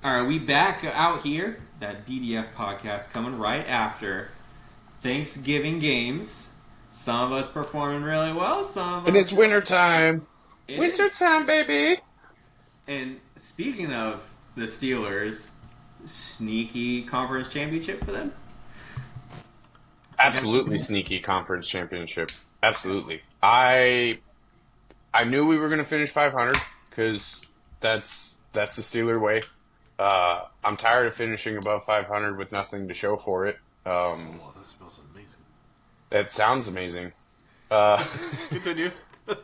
All right, we back out here. That DDF podcast coming right after Thanksgiving games. Some of us performing really well. Some of us. And it's wintertime. It Wintertime, baby. And speaking of the Steelers, sneaky conference championship for them. Absolutely sneaky conference championship. Absolutely. I knew we were going to finish 500 because that's the Steeler way. I'm tired of finishing above 500 with nothing to show for it. Oh, that smells amazing. That sounds amazing. Continue.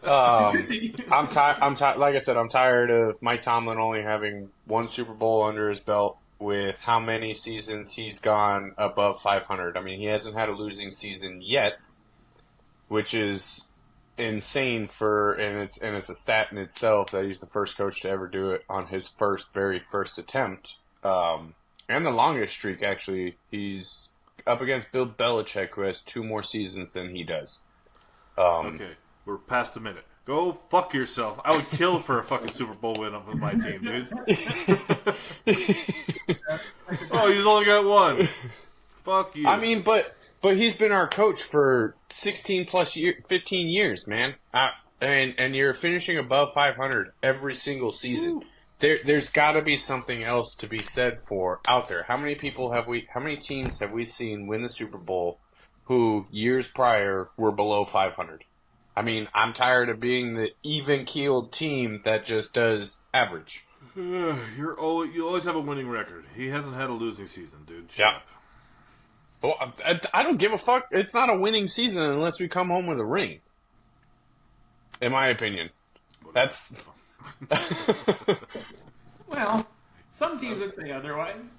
I'm tired. Like I said, I'm tired of Mike Tomlin only having one Super Bowl under his belt with how many seasons he's gone above 500. I mean, he hasn't had a losing season yet, which is insane and it's a stat in itself that he's the first coach to ever do it on his very first attempt. And the longest streak, actually. He's up against Bill Belichick, who has 2 more seasons than he does. Okay, we're past a minute. Go fuck yourself. I would kill for a fucking Super Bowl win of my team, dude. Oh, he's only got 1. Fuck you. I mean, but he's been our coach for 15 years, man. And you're finishing above 500 every single season. There's got to be something else to be said for out there. How many teams have we seen win the Super Bowl who years prior were below 500? I mean, I'm tired of being the even-keeled team that just does average. You always have a winning record. He hasn't had a losing season, dude. Shut up. Well, I don't give a fuck. It's not a winning season unless we come home with a ring. In my opinion. That's... Well, some teams would say otherwise.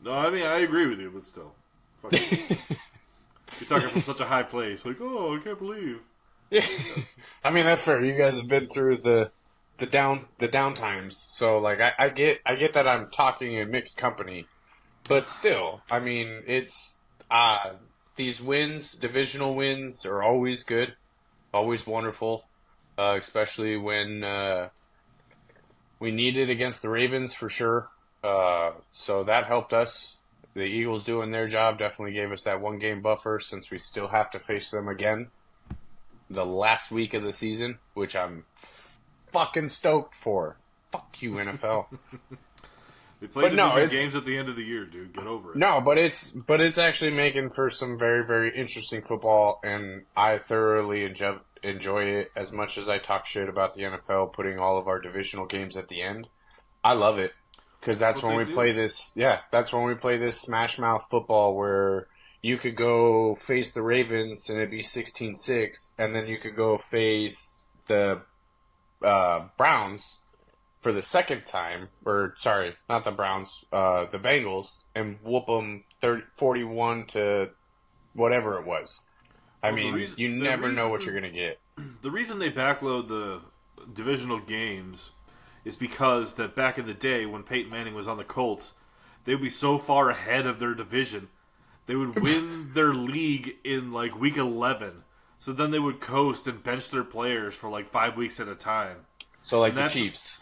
No, I mean, I agree with you, but still. Fuck you. You're talking from such a high place. Like, oh, I can't believe. Yeah. I mean, that's fair. You guys have been through the down times. So, like, I get that I'm talking in mixed company. But still, I mean, it's... these wins, divisional wins, are always good. Always wonderful. Especially when we need it against the Ravens for sure. So that helped us. The Eagles doing their job definitely gave us that 1-game buffer since we still have to face them again the last week of the season, which I'm fucking stoked for. Fuck you, NFL. They play division games at the end of the year, dude. Get over it. No, but it's actually making for some very, very interesting football, and I thoroughly enjoy it as much as I talk shit about the NFL putting all of our divisional games at the end. I love it because that's when we play this. Yeah, that's when we play this smash mouth football where you could go face the Ravens and it'd be 16-6, and then you could go face the Browns for the second time, or sorry, not the Browns, the Bengals, and whoop them 41 to whatever it was. I mean, you never know what you're going to get. The reason they backload the divisional games is because that back in the day when Peyton Manning was on the Colts, they would be so far ahead of their division. They would win their league in like week 11. So then they would coast and bench their players for like 5 weeks at a time. So like the Chiefs.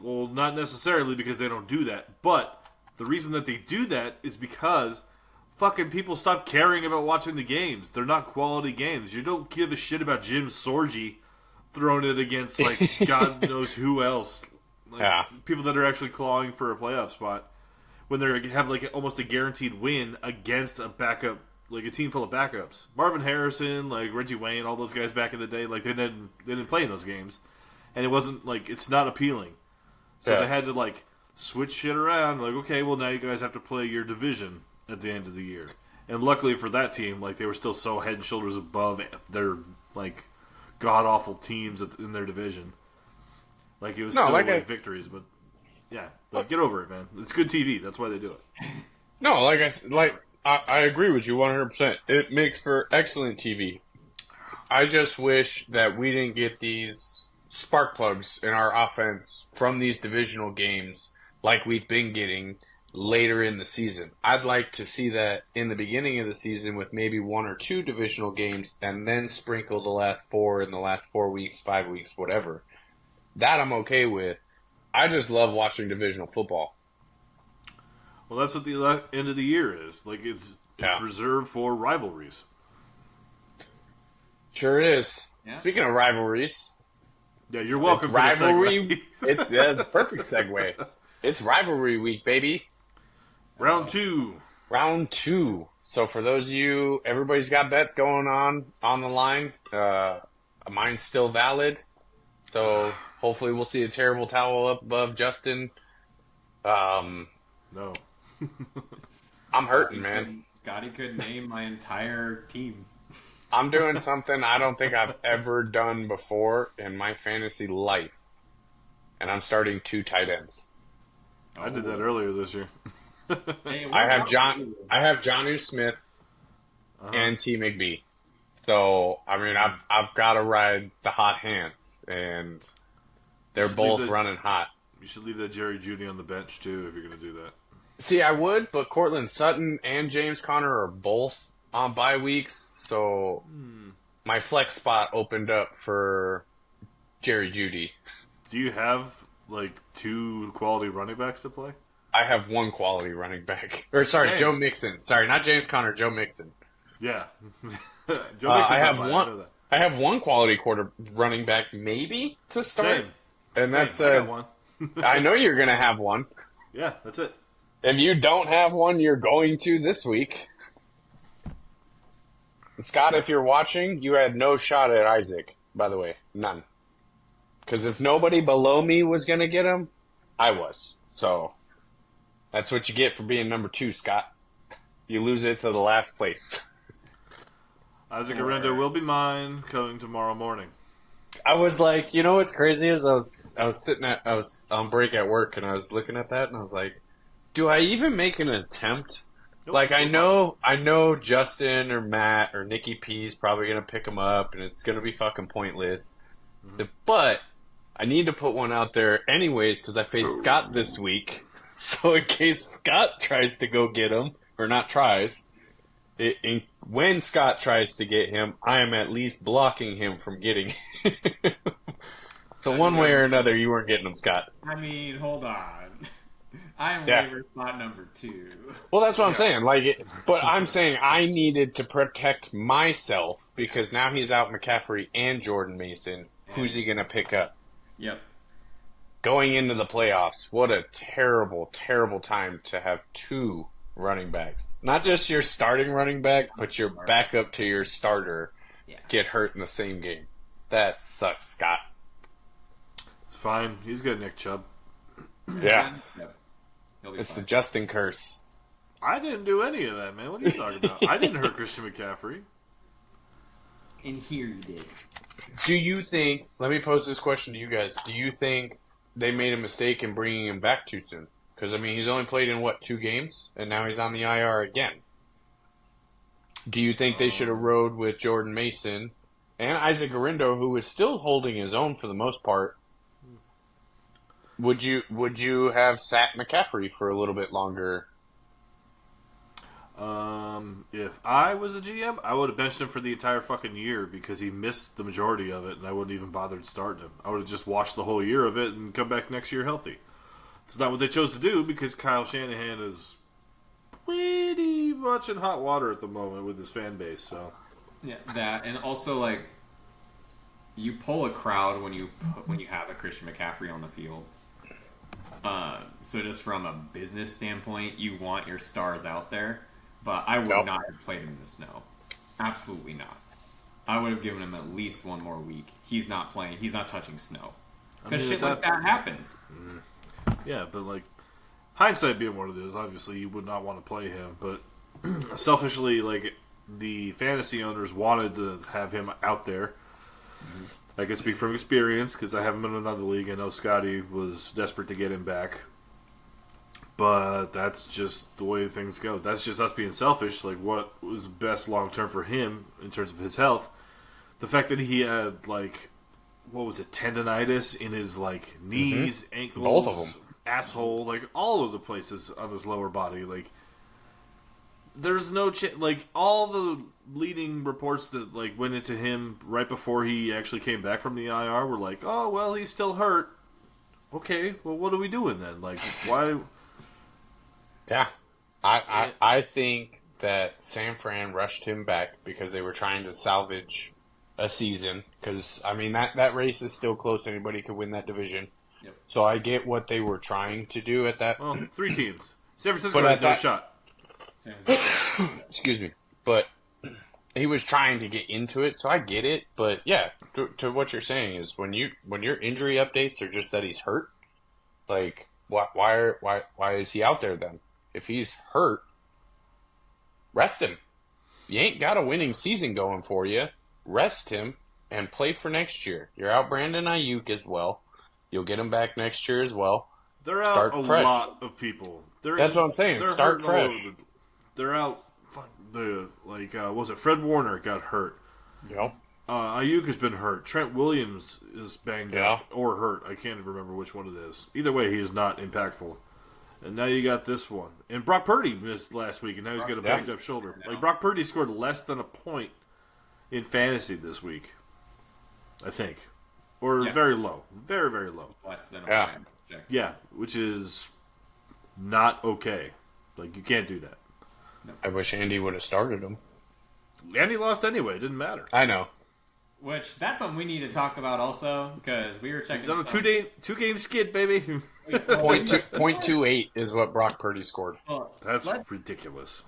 Well, not necessarily because they don't do that. But the reason that they do that is because fucking people stop caring about watching the games. They're not quality games. You don't give a shit about Jim Sorgi throwing it against, like, God knows who else. Like, yeah. People that are actually clawing for a playoff spot when they have, like, almost a guaranteed win against a backup, like, a team full of backups. Marvin Harrison, like, Reggie Wayne, all those guys back in the day, like, they didn't play in those games. And it wasn't, like, it's not appealing. So they had to, like, switch shit around. Like, okay, well, now you guys have to play your division at the end of the year. And luckily for that team, like, they were still so head and shoulders above their, like, god-awful teams in their division. Like, it was still, like, victories, but, yeah. Like, get over it, man. It's good TV. That's why they do it. No, I agree with you 100%. It makes for excellent TV. I just wish that we didn't get these spark plugs in our offense from these divisional games like we've been getting later in the season. I'd like to see that in the beginning of the season with maybe 1 or 2 divisional games and then sprinkle the last 4 in the last 4 weeks, 5 weeks, whatever. That I'm okay with. I just love watching divisional football. Well, that's what the end of the year is. Like, it's reserved for rivalries. Sure is. Yeah. Speaking of rivalries. Yeah, you're welcome It's for rivalry. the segue. It's a perfect segue. It's rivalry week, baby. Round 2. Round 2. So for those of you, everybody's got bets going on the line. Mine's still valid. So hopefully we'll see a terrible towel up above Justin. No. I'm hurting, man. Scotty could name my entire team. I'm doing something I don't think I've ever done before in my fantasy life. And I'm starting 2 tight ends. I did that earlier this year. Hey, I have Jonnu Smith and T. McBee. So I mean I've got to ride the hot hands, and they're both running hot. You should leave that Jerry Jeudy on the bench too if you're going to do that. See, I would, but Cortland Sutton and James Conner are both on bye weeks, so my flex spot opened up for Jerry Jeudy. Do you have like 2 quality running backs to play? I have 1 quality running back. Or sorry, Same. Joe Mixon. Sorry, not James Conner, Joe Mixon. Yeah. Joe Mixon's I have on one. I know that. I have 1 quality quarter running back maybe to start. Same. And that's Same. I got one. I know you're gonna have one. Yeah, that's it. If you don't have one, you're going to this week. Scott, if you're watching, you had no shot at Isaac, by the way. None. Because if nobody below me was going to get him, I was. So, that's what you get for being number 2, Scott. You lose it to the last place. Isaac Arendo will be mine coming tomorrow morning. I was like, you know what's crazy is I was on break at work, and I was looking at that, and I was like, do I even make an attempt? Nope. Like, I know Justin or Matt or Nikki P is probably going to pick him up, and it's going to be fucking pointless. Mm-hmm. But I need to put one out there anyways because I face Scott this week. So in case Scott tries to go get him, or not tries, when Scott tries to get him, I am at least blocking him from getting him. So one way or another, you weren't getting him, Scott. I mean, hold on. I am Yeah. waiver spot number 2. Well, that's what I'm saying. But I'm saying I needed to protect myself because now he's out McCaffrey and Jordan Mason. Who's he going to pick up? Yep. Going into the playoffs, what a terrible, terrible time to have 2 running backs. Not just your starting running back, but your backup to your starter get hurt in the same game. That sucks, Scott. It's fine. He's got Nick Chubb. Yeah. Yep. He'll be It's the fine. Justin curse. I didn't do any of that, man. What are you talking about? I didn't hurt Christian McCaffrey. In here you did. Do you think, let me pose this question to you guys, do you think they made a mistake in bringing him back too soon? Because, I mean, he's only played in, 2 games? And now he's on the IR again. Do you think they should have rode with Jordan Mason and Isaac Arendo, who is still holding his own for the most part? Would you have sat McCaffrey for a little bit longer? If I was a GM, I would have benched him for the entire fucking year because he missed the majority of it, and I wouldn't even bothered starting him. I would have just watched the whole year of it and come back next year healthy. It's not what they chose to do because Kyle Shanahan is pretty much in hot water at the moment with his fan base. So Yeah, that, and also like you pull a crowd when you have a Christian McCaffrey on the field. So just from a business standpoint, you want your stars out there, but I would not have played him in the snow. Absolutely not. I would have given him at least 1 more week. He's not playing. He's not touching snow because shit like that happens. yeah, but like hindsight being what it is, obviously you would not want to play him, but selfishly, like the fantasy owners wanted to have him out there. I can speak from experience because I have him in another league. I know Scotty was desperate to get him back. But that's just the way things go. That's just us being selfish. Like, what was best long-term for him in terms of his health? The fact that he had, like, what was it, tendonitis in his, like, knees, ankles, both of them, asshole, like, all of the places on his lower body. Like, there's no like, all the leading reports that, like, went into him right before he actually came back from the IR were like, oh, well, he's still hurt. Okay, well, what are we doing then? Like, why... Yeah. I think that San Fran rushed him back because they were trying to salvage a season. Because, I mean, that race is still close. Anybody could win that division. Yep. So I get what they were trying to do at that. Well, 3 teams. San Francisco has no shot. Excuse me. But he was trying to get into it, so I get it. But, yeah, to what you're saying is when your injury updates are just that he's hurt, like, why is he out there then? If he's hurt, rest him. You ain't got a winning season going for you. Rest him and play for next year. You're out Brandon Ayuk as well. You'll get him back next year as well. They're out a lot of people. That's what I'm saying. Start fresh. They're out. Was it Fred Warner got hurt? Yep. Ayuk has been hurt. Trent Williams is banged up or hurt. I can't even remember which one it is. Either way, he is not impactful. And now you got this one. And Brock Purdy missed last week, and now he's got a banged up shoulder. Like, Brock Purdy scored less than a point in fantasy this week, I think. Or very low. Very, very low. Less than a point. Yeah, which is not okay. Like, you can't do that. No. I wish Andy would have started him. Andy lost anyway. It didn't matter. I know. Which, that's something we need to talk about also, because we were checking... He's on a two-game skid, baby. 0.28 is what Brock Purdy scored. Well, that's ridiculous.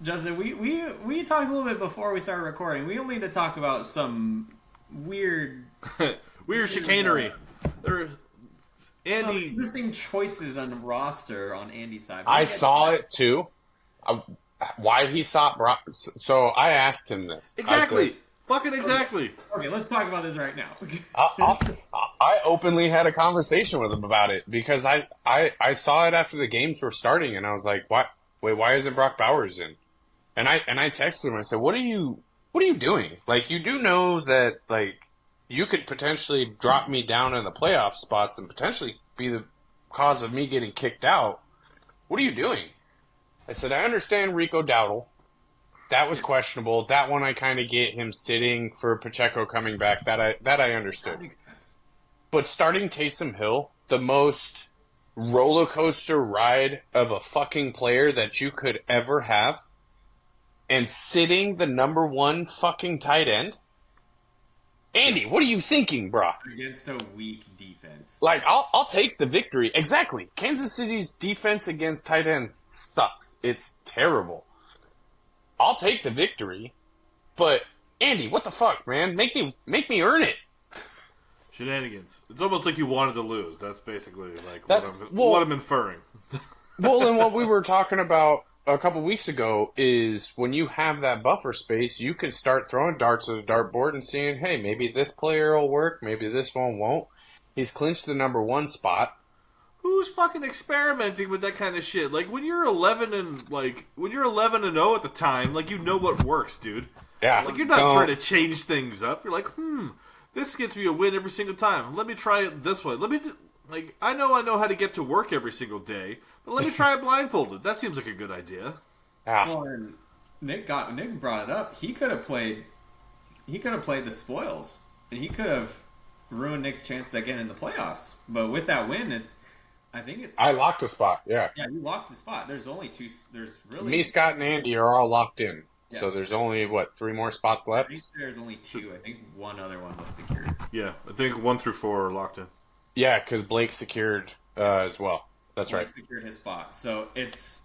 Justin, we talked a little bit before we started recording. We only need to talk about some weird... weird chicanery. Andy... Some interesting choices on the roster on Andy's side. I saw it, too. Why he sought Brock... So I asked him this. Exactly. Fucking exactly. Okay, let's talk about this right now. I openly had a conversation with him about it because I saw it after the games were starting and I was like, why isn't Brock Bowers in? And I texted him. I said, what are you doing? Like, you do know that, like, you could potentially drop me down in the playoff spots and potentially be the cause of me getting kicked out. What are you doing? I said, I understand Rico Dowdle. That was questionable. That one I kind of get him sitting for Pacheco coming back. That I understood. That makes sense. But starting Taysom Hill, the most roller coaster ride of a fucking player that you could ever have, and sitting the number one fucking tight end? Andy, what are you thinking, bro? Against a weak defense. Like, I'll take the victory. Exactly. Kansas City's defense against tight ends sucks. It's terrible. I'll take the victory, but Andy, what the fuck, man? Make me earn it. Shenanigans. It's almost like you wanted to lose. That's basically like what I'm inferring. Well, and what we were talking about a couple weeks ago is when you have that buffer space, you can start throwing darts at a dartboard and seeing, hey, maybe this player will work, maybe this one won't. He's clinched the number one spot. Who's fucking experimenting with that kind of shit? Like, when you're 11 and 0 at the time, like, you know what works, dude. Yeah. Like, you're not trying to change things up. You're like, this gets me a win every single time. Let me try it this way. I know how to get to work every single day, but let me try it blindfolded. That seems like a good idea. Well, and Nick brought it up. He could have played the spoils, and he could have ruined Nick's chances again in the playoffs. But with that win, I locked the spot, yeah. Yeah, you locked the spot. There's only two. There's really... Me, Scott, and Andy are all locked in. Yeah. So there's only, 3 more spots left? I think there's only 2. I think one other one was secured. Yeah, I think 1 through 4 are locked in. Yeah, because Blake secured as well. That's Blake right. Secured his spot. So it's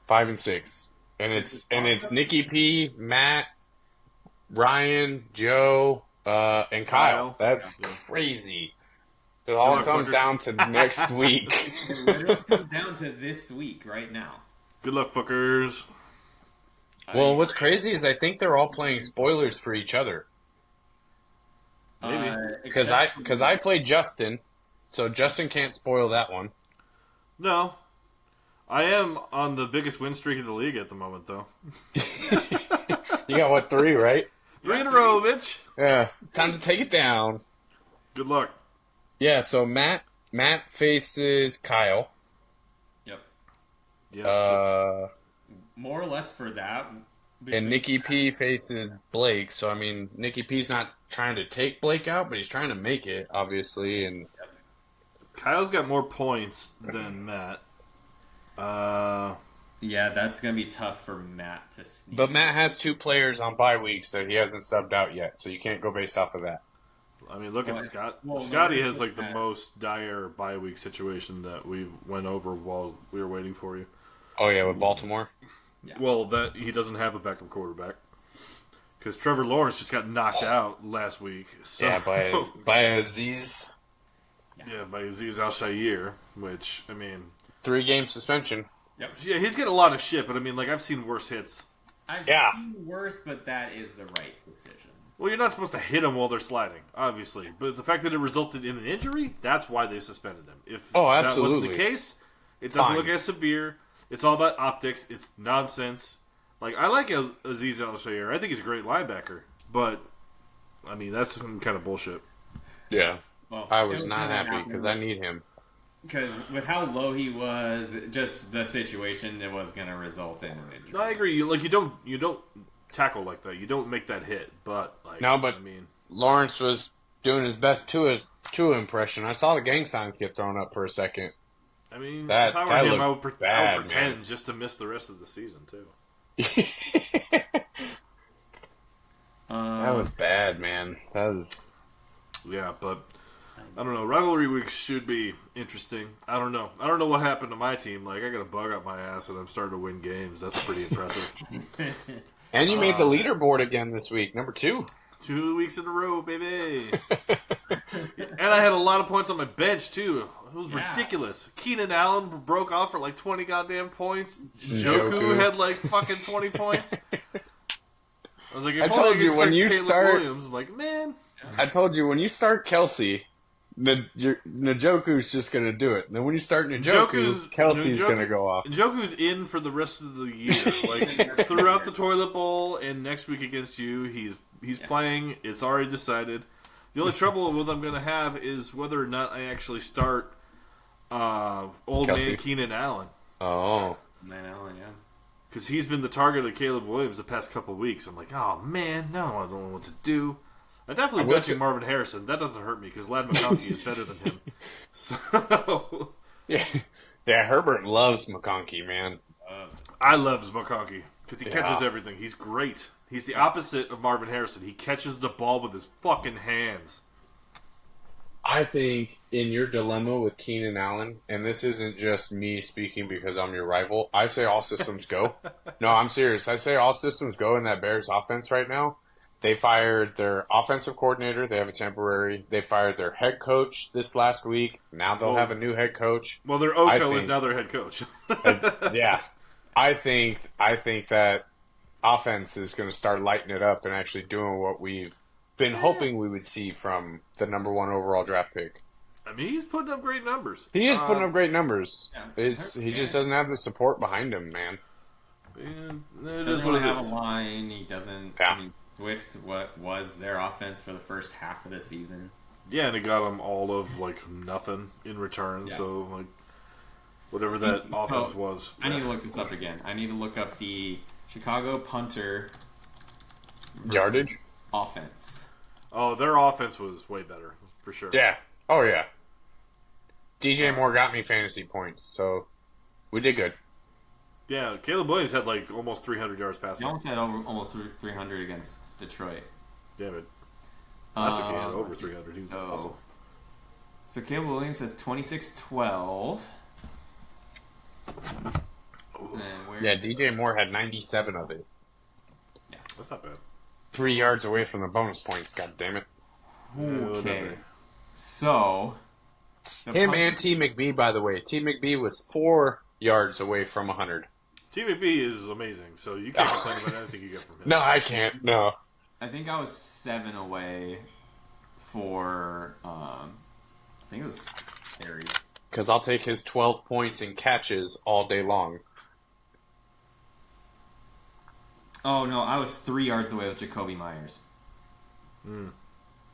5 and 6. And it's Nikki P, Matt, Ryan, Joe, and Kyle. That's crazy. It all comes down to next week. It literally comes down to this week, right now. Good luck, fuckers. Well, what's crazy is I think they're all playing spoilers for each other. Maybe. Because I played Justin, so Justin can't spoil that one. No. I am on the biggest win streak of the league at the moment, though. You got, 3, right? 3 in a row, bitch. Yeah, time to take it down. Good luck. Yeah, so Matt faces Kyle. Yep. Yeah. More or less for that. And Nikki P faces Blake. So, I mean, Nikki P's not trying to take Blake out, but he's trying to make it, obviously. And Kyle's got more points than Matt. Yeah, that's going to be tough for Matt to sneak. But Matt has 2 players on bye weeks that he hasn't subbed out yet, so you can't go based off of that. I mean, look at Scott. Well, Scotty has like the most dire bye week situation that we've went over while we were waiting for you. Oh yeah, with Baltimore. Yeah. Well, that he doesn't have a backup quarterback because Trevor Lawrence just got knocked out last week. So, Yeah, by Aziz. Yeah, by Aziz Al-Shaair, which, I mean... 3-game suspension. Yep. Yeah, he's getting a lot of shit, but I mean, like, I've seen worse hits. I've Yeah. seen worse, but that is the right decision. Well, you're not supposed to hit them while they're sliding, obviously. But the fact that it resulted in an injury, that's why they suspended him. If that wasn't absolutely. the case, it doesn't Fine. look as severe. It's all about optics. It's nonsense. Like, I like Aziz Al-Shaair. I think he's a great linebacker. But, I mean, that's some kind of bullshit. Yeah. Well, I was it not gonna happy happen. because I need him. Because with how low he was, just the situation, it was going to result in an injury. No, I agree. You don't tackle like that. You don't make that hit. But, like, No, but I mean... Lawrence was doing his best Tua impression. I saw the gang signs get thrown up for a second. I mean, That- if I that were him, I looked would, bad, pretend man. just to miss the rest of the season, too. That was bad, man. That was... Yeah, but I don't know. Rivalry weeks should be interesting. I don't know. I don't know what happened to my team. Like, I got a bug up my ass and I'm starting to win games. That's pretty impressive. And you made the leaderboard again this week, number 2. 2 weeks in a row, baby. And I had a lot of points on my bench, too. It was Yeah. ridiculous. Keenan Allen broke off for like 20 goddamn points. Njoku. Joku had like fucking 20 points. I was like, if I only told could you when you Caleb start- Williams, I'm like, man. I told you, when you start Kelsey, Njoku's just going to do it. And then when you start Njoku, Kelsey's going to go off. Njoku's in for the rest of the year. Like throughout the toilet bowl and next week against you, he's playing. It's already decided. The only trouble with I'm going to have is whether or not I actually start old Kelsey. man Keenan Allen. Oh. Man, Allen, yeah. Because he's been the target of Caleb Williams the past couple of weeks. I'm like, oh man, no, I don't know what to do. I definitely I will benching Marvin Harrison. That doesn't hurt me because Lad McConkey is better than him. So Yeah, Herbert loves McConkey, man. I love McConkey because he catches Yeah. everything. He's great. He's the opposite of Marvin Harrison. He catches the ball with his fucking hands. I think in your dilemma with Keenan Allen, and this isn't just me speaking because I'm your rival, I say all systems go. No, I'm serious. I say all systems go in that Bears offense right now. They fired their offensive coordinator. They have a temporary. They fired their head coach this last week. Now they'll have a new head coach. Well, their I Oko is think- now their head coach. Yeah. I think that offense is going to start lighting it up and actually doing what we've been hoping we would see from the number 1 overall draft pick. I mean, he's putting up great numbers. He is putting up great numbers. Yeah. He just doesn't have the support behind him, man. And it is Doesn't what really it have is. a line. He doesn't. Yeah. I mean, Swift, what was their offense for the first half of the season? Yeah, and it got him all of like nothing in return. Yeah. So like whatever that Speaking- offense so, was. I need to look this up again. I need to look up the Chicago punter versus Yardage? offense. Oh, their offense was way better for sure. Yeah. Oh, yeah. DJ Moore got me fantasy points, so we did good. Yeah, Caleb Williams had like almost 300 yards He passing. almost had almost 300 against Detroit. Damn it. Last week he had over 300. He was so- awesome. So Caleb Williams has 26-12. Yeah, DJ Moore had 97 of it. That's not bad. 3 yards away from the bonus points, god damn it. Okay. So Him and T. McBee, by the way. T. McBee was 4 yards away from 100. TVP is amazing, so you can't complain about anything you get from him. No, I can't. No. I think I was 7 away for I think it was Harry. Because I'll take his 12 points and catches all day long. Oh no, I was 3 yards away with Jacoby Myers.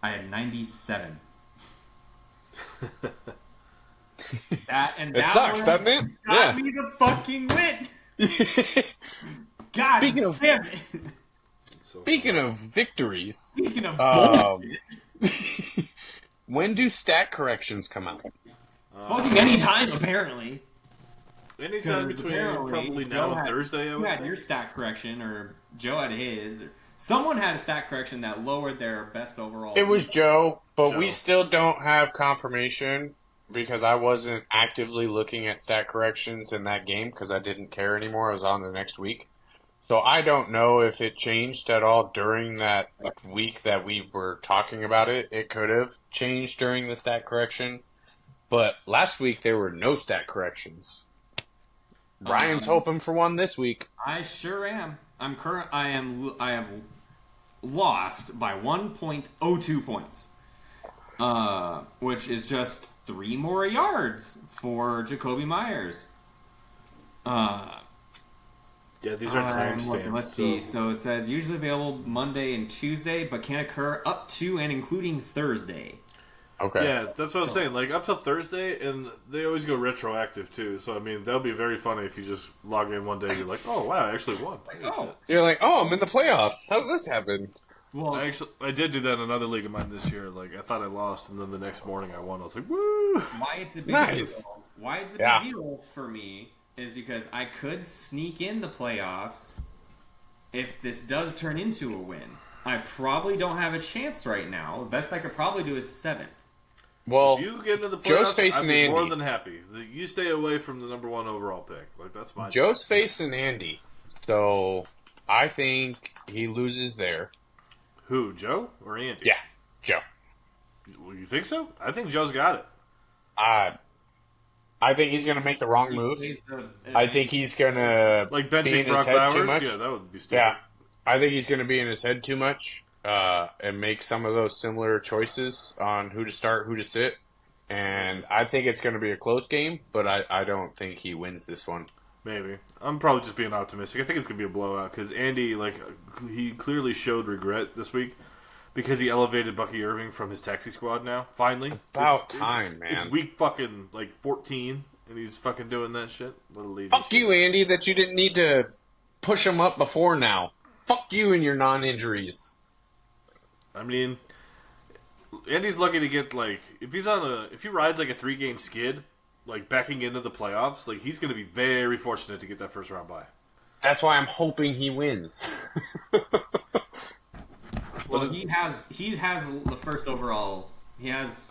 I had 97. It sucks, doesn't it? Got me the fucking win. God Speaking of- damn it. Speaking of victories, Speaking of um, bullshit. when do stat corrections come out? Fucking anytime, apparently. Anytime between probably now and Thursday, I would had think. your stat correction, or Joe had his, or someone had a stat correction that lowered their best overall. It was Joe, but Joe. we still don't have confirmation because I wasn't actively looking at stat corrections in that game because I didn't care anymore. I was on the next week. So I don't know if it changed at all during that week that we were talking about it. It could have changed during the stat correction. But last week there were no stat corrections. Ryan's hoping for one this week. I sure am. I have lost by 1.02 points. Which is just 3 more yards for Jacoby Myers. Yeah, these are timestamps. Let's see. So it says usually available Monday and Tuesday, but can occur up to and including Thursday. Okay. Yeah, that's what I was saying. Like, up till Thursday, and they always go retroactive, too. So, I mean, that'll be very funny if you just log in one day and you're like, oh, wow, I actually won. You're like, oh, I'm in the playoffs. How did this happen? Well, I did do that in another league of mine this year. Like, I thought I lost, and then the next morning I won. I was like, woo! why it's a big Nice. deal? Why it's a big deal for me is because I could sneak in the playoffs if this does turn into a win. I probably don't have a chance right now. The best I could probably do is 7th. Well, If you get into the Joe's playoffs, facing I'd be Andy. more than happy. You stay away from the number 1 overall pick. Like, that's my Joe's facing Andy. So I think he loses there. Who, Joe or Andy? Yeah, Joe. Well, you think so? I think Joe's got it. I think he's going to make the wrong moves. I think he's going to Like be benching in his Brock head too Bowers? much. Yeah, that would be stupid. Yeah, I think he's going to be in his head too much and make some of those similar choices on who to start, who to sit. And I think it's going to be a close game, but I don't think he wins this one. Maybe. I'm probably just being optimistic. I think it's going to be a blowout because Andy, like, he clearly showed regret this week because he elevated Bucky Irving from his taxi squad now, finally. About time, man. It's week fucking, 14, and he's fucking doing that shit. Little lazy Fuck shit. you, Andy, that you didn't need to push him up before now. Fuck you and your non-injuries. I mean, Andy's lucky to get, like, if he rides, like, a 3-game skid, like, backing into the playoffs, like, he's going to be very fortunate to get that first round bye. That's why I'm hoping he wins. Well, he has the first overall. He's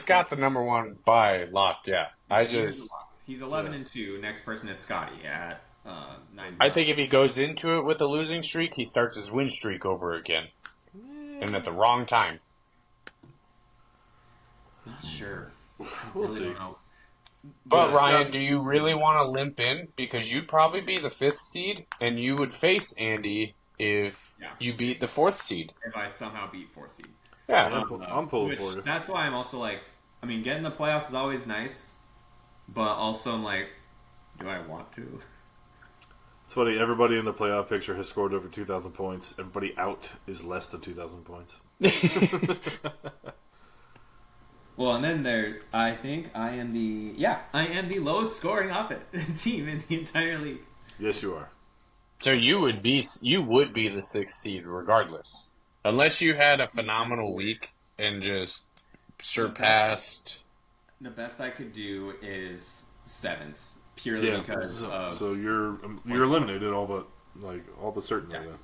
got the number 1 bye locked, yeah. He's 11-2. Next person is Scotty at 9. I think if he goes into it with a losing streak, he starts his win streak over again. And at the wrong time. Not sure. We'll see. Don't know. But Yeah, Ryan, Scott's- do you really want to limp in? Because you'd probably be the 5th seed, and you would face Andy if you beat the 4th seed. If I somehow beat 4th seed. Yeah. I'm pulling for you. That's why I'm also like, I mean, getting the playoffs is always nice, but also I'm like, do I want to? It's funny, everybody in the playoff picture has scored over 2,000 points. Everybody out is less than 2,000 points. Well, and then I think I am the lowest scoring team in the entire league. Yes, you are. So you would be the 6th seed regardless. Unless you had a phenomenal week and just surpassed. The best I could do is 7th, purely because of. So you're eliminated all but certainly. Yeah. Then.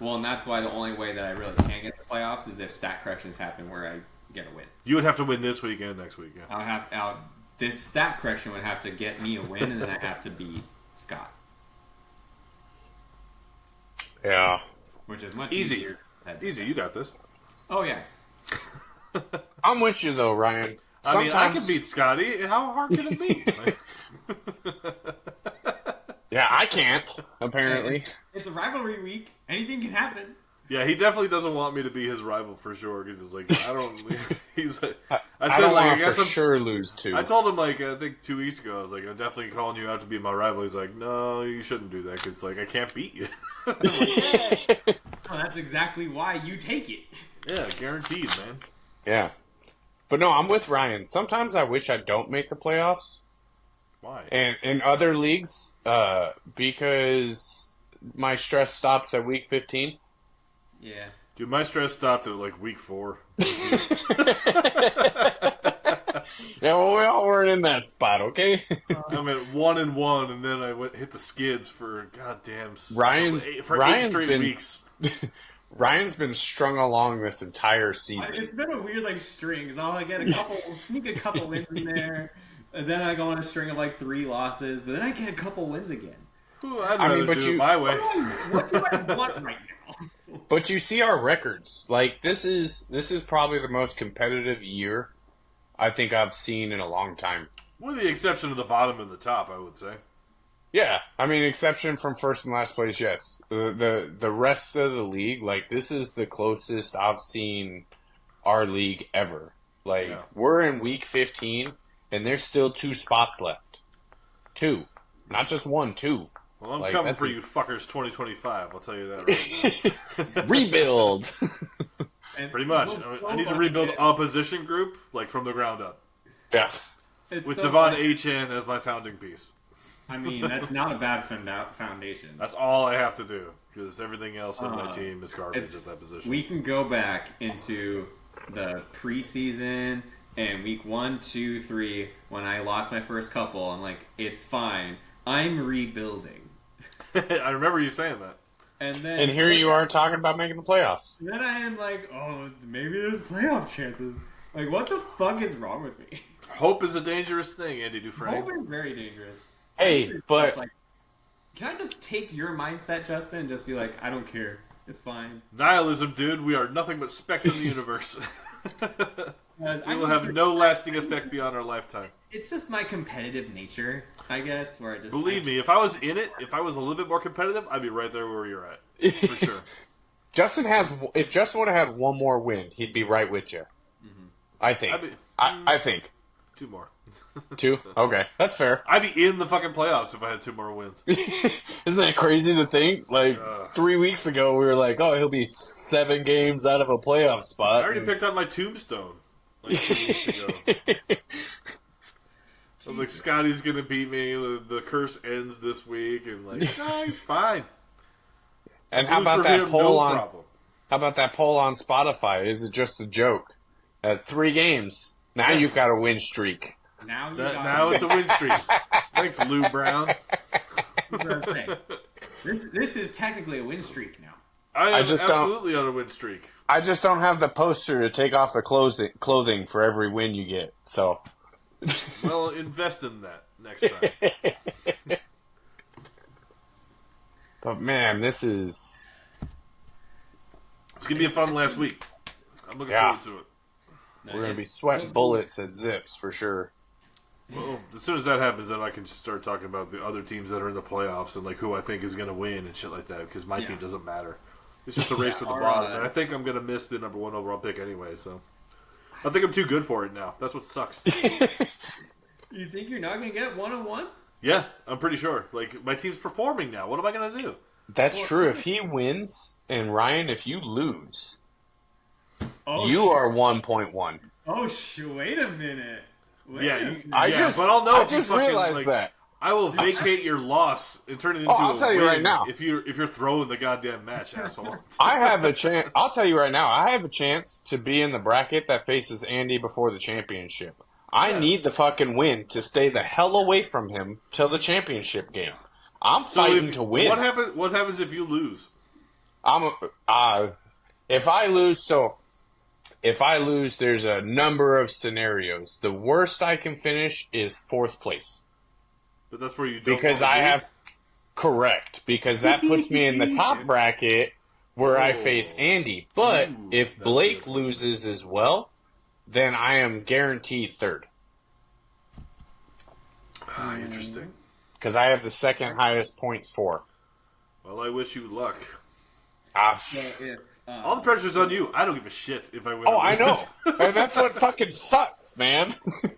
Well, and that's why the only way that I really can get the playoffs is if stat corrections happen where I get a win. You would have to win this week and next week. Yeah. This stat correction would have to get me a win, and then I have to beat Scott, Yeah. which is much Easy. easier. Easy, you got this. Oh yeah. I'm with you though, Ryan. I mean, I can beat Scotty. How hard can it be? Yeah, I can't, apparently. It's a rivalry week. Anything can happen. Yeah, he definitely doesn't want me to be his rival for sure. Because he's like, I don't. He's like, I said don't like, I want to guess for I'm. sure lose to. I told him like I think 2 weeks ago. I was like, I'm definitely calling you out to be my rival. He's like, no, you shouldn't do that because like I can't beat you. Well, that's exactly why you take it. Yeah, guaranteed, man. Yeah. But no, I'm with Ryan. Sometimes I wish I don't make the playoffs. Why? And in other leagues, because my stress stops at week 15. Yeah. Dude, my stress stopped at like week 4. Yeah, well, we all weren't in that spot, okay? I'm at 1-1, and then I hit the skids for goddamn Ryan's 8 straight been weeks. Ryan's been strung along this entire season. It's been a weird string. Because I'll get sneak a couple wins in there, and then I go on a string of 3 losses, but then I get a couple wins again. Ooh, I'd rather do it my way. What do I want right now? But you see our records. This is probably the most competitive year I think I've seen in a long time. With the exception of the bottom and the top, I would say. Yeah, exception from first and last place, yes. The rest of the league, this is the closest I've seen our league ever. We're in week 15, and there's still 2 spots left. 2. Not just 1, 2. Well, I'm coming for you fuckers 2025, I'll tell you that right now. Rebuild! Pretty much. I need to rebuild a position group, from the ground up. Yeah. With Devon H.N. as my founding piece. That's not a bad foundation. That's all I have to do, because everything else on my team is garbage at that position. We can go back into the preseason and week 1, 2, 3, when I lost my first couple. I'm like, it's fine. I'm rebuilding. I remember you saying that. And here you are talking about making the playoffs. Then I am like, oh, maybe there's playoff chances. What the fuck is wrong with me? Hope is a dangerous thing, Andy Dufresne. Hope is very dangerous. Hey, but... can I just take your mindset, Justin, and just be like, I don't care. It's fine. Nihilism, dude. We are nothing but specks in the universe. We will have no lasting effect beyond our lifetime. It's just my competitive nature, I guess, where I just... Believe me, if I was in it, if I was a little bit more competitive, I'd be right there where you're at. For sure. If Justin would have had one more win, he'd be right with you. Mm-hmm. I think. I think. 2 more. 2? Okay, that's fair. I'd be in the fucking playoffs if I had 2 more wins. Isn't that crazy to think? 3 weeks ago, we were like, oh, he'll be 7 games out of a playoff spot. I already picked out my tombstone 2 weeks ago. I was like, Scotty's going to beat me. The curse ends this week. And no, he's fine. And how about that poll on Spotify? Is it just a joke? At 3 games, now you've got a win streak. Now it's a win streak. Thanks, Lou Brown. This is technically a win streak now. I am absolutely on a win streak. I just don't have the poster to take off the clothing for every win you get. So, well, invest in that next time. But man, it's gonna be a fun last week. I'm looking forward to it. We're gonna be sweating bullets at Zips for sure. Well, as soon as that happens, then I can just start talking about the other teams that are in the playoffs and who I think is going to win and shit like that. Because my team doesn't matter. It's just a race to the bottom, and I think I'm going to miss the number 1 overall pick anyway. So I think I'm too good for it now. That's what sucks. You think you're not going to get 1-1? Yeah, I'm pretty sure. My team's performing now. What am I going to do? That's true. If he wins, and Ryan, if you lose, you are 1.1. Oh, wait a minute. But I'll know. I just realized that. I will vacate your loss and turn it into I'll tell you right now. If you're throwing the goddamn match, asshole. I have a chance. I'll tell you right now. I have a chance to be in the bracket that faces Andy before the championship. I need the fucking win to stay the hell away from him till the championship game. I'm fighting to win. What happens if you lose? If I lose, there's a number of scenarios. The worst I can finish is 4th place. But that's where you don't correct, because that puts me in the top bracket where I face Andy. But if Blake loses as well, then I am guaranteed 3rd. Interesting. Because I have the 2nd highest points for. Well, I wish you luck. So all the pressure's on you. I don't give a shit if I win. Oh, I know. And that's what fucking sucks, man.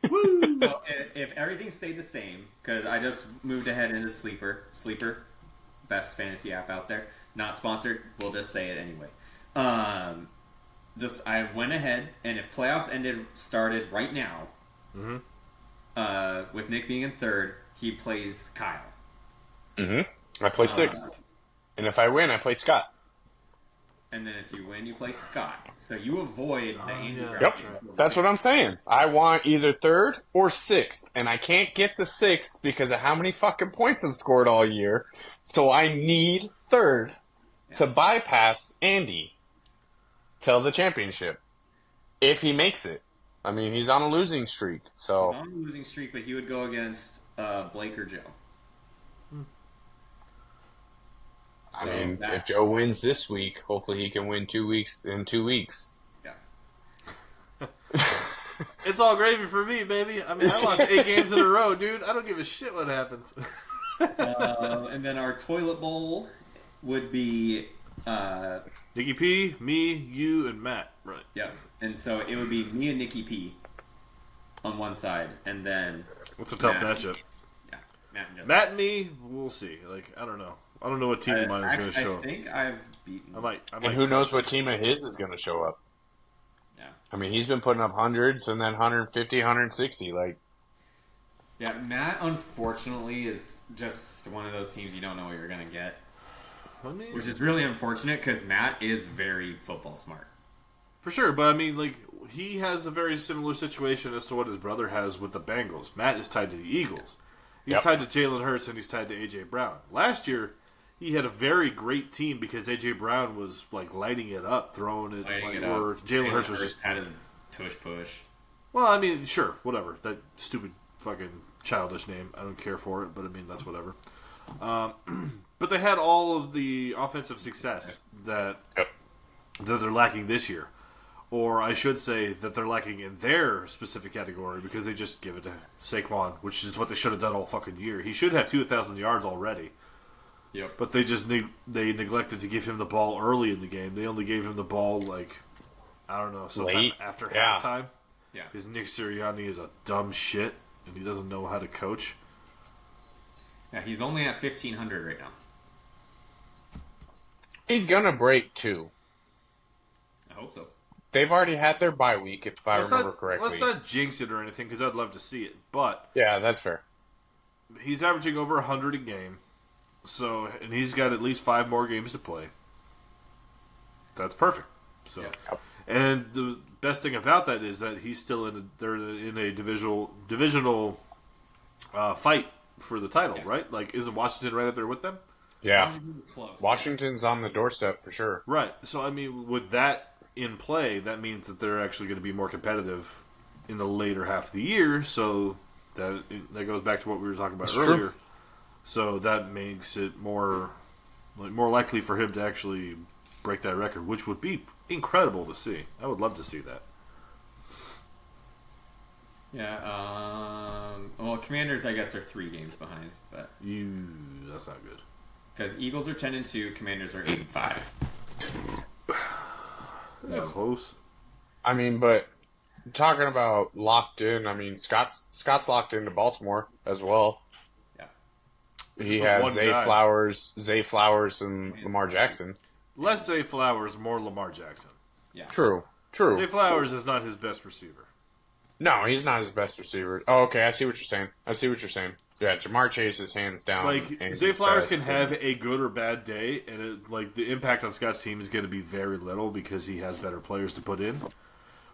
Woo! Well, if everything stayed the same, because I just moved ahead into Sleeper, best fantasy app out there. Not sponsored. We'll just say it anyway. I went ahead, and if playoffs started right now, with Nick being in 3rd, he plays Kyle. I play 6th. And if I win, I play Scott. and then if you win, you play Scott. So you avoid the Andy yeah. Yep, route. that's what I'm saying. I want either third or sixth, and I can't get to sixth because of how many fucking points I've scored all year. So I need third to bypass Andy till the championship. If he makes it. I mean, he's on a losing streak, so... He's on a losing streak, but he would go against Blake or Joe. I mean, if Joe wins this week, hopefully he can win 2 weeks in 2 weeks. Yeah. It's all gravy for me, baby. I mean, I lost 8 games in a row, dude. I don't give a shit what happens. And then our toilet bowl would be... Nikki P, me, you, and Matt. Right. Yeah. And so it would be me and Nikki P on one side, and then... What's a tough Matt. matchup? Yeah, Matt and Justin. Matt and me, we'll see. Like, I don't know. I don't know what team of mine is going to show I up. think I've beaten... I might And who knows what team of his is going to show up. Yeah. I mean, he's been putting up hundreds and then 150, 160. Like, Yeah, Matt, unfortunately, is just one of those teams you don't know what you're going to get. I mean, Which is really unfortunate, because Matt is very football smart. for sure, but I mean, like, he has a very similar situation as to what his brother has with the Bengals. Matt is tied to the Eagles. He's tied to Jalen Hurts and he's tied to A.J. Brown. Last year, he had a very great team because A.J. Brown was, like, lighting it up, throwing it, or Jalen Hurts was just... had his tush push. Well, I mean, sure, whatever. That stupid fucking childish name. I don't care for it, but I mean, that's whatever. But they had all of the offensive success that they're lacking this year. Or I should say that they're lacking in their specific category because they just give it to Saquon, which is what they should have done all fucking year. He should have 2,000 yards already. Yep. But they just they neglected to give him the ball early in the game. They only gave him the ball, like, I don't know, sometime Late. after Yeah. halftime. Yeah. Because Nick Sirianni is a dumb shit, and he doesn't know how to coach. Yeah, he's only at 1,500 right now. he's going to break 2. I hope so. They've already had their bye week, if I remember correctly. Let's not jinx it or anything, because I'd love to see it. But Yeah, that's fair. he's averaging over 100 a game. So, and he's got at least 5 more games to play. That's perfect. So, Yeah. and the best thing about that is that he's still they're in a divisional fight for the title, Yeah. right? Like, isn't Washington right up there with them? Yeah. Washington's close. Washington's on the doorstep for sure. Right. So, I mean, with that in play, that means that they're actually going to be more competitive in the later half of the year. So that goes back to what we were talking about That's earlier. true. So that makes it more likely for him to actually break that record, which would be incredible to see. I would love to see that. Yeah, well, Commanders, I guess, are 3 games behind, but That's not good. because Eagles are 10-2, Commanders are 8-5. Yeah, close. I mean, but talking about locked in, I mean, Scott's locked into Baltimore as well. Yeah. He Just has one Zay guy. Flowers, and Lamar Jackson. Less Zay Flowers, more Lamar Jackson. Yeah. Trtrue. Zay Flowers is not his best receiver. No, he's not his best receiver. Oh, okay, I see what you're saying. Yeah, Jamar Chase is hands down. Like, Andy's Zay Flowers best, can have a good or bad day, and the impact on Scott's team is going to be very little because he has better players to put in.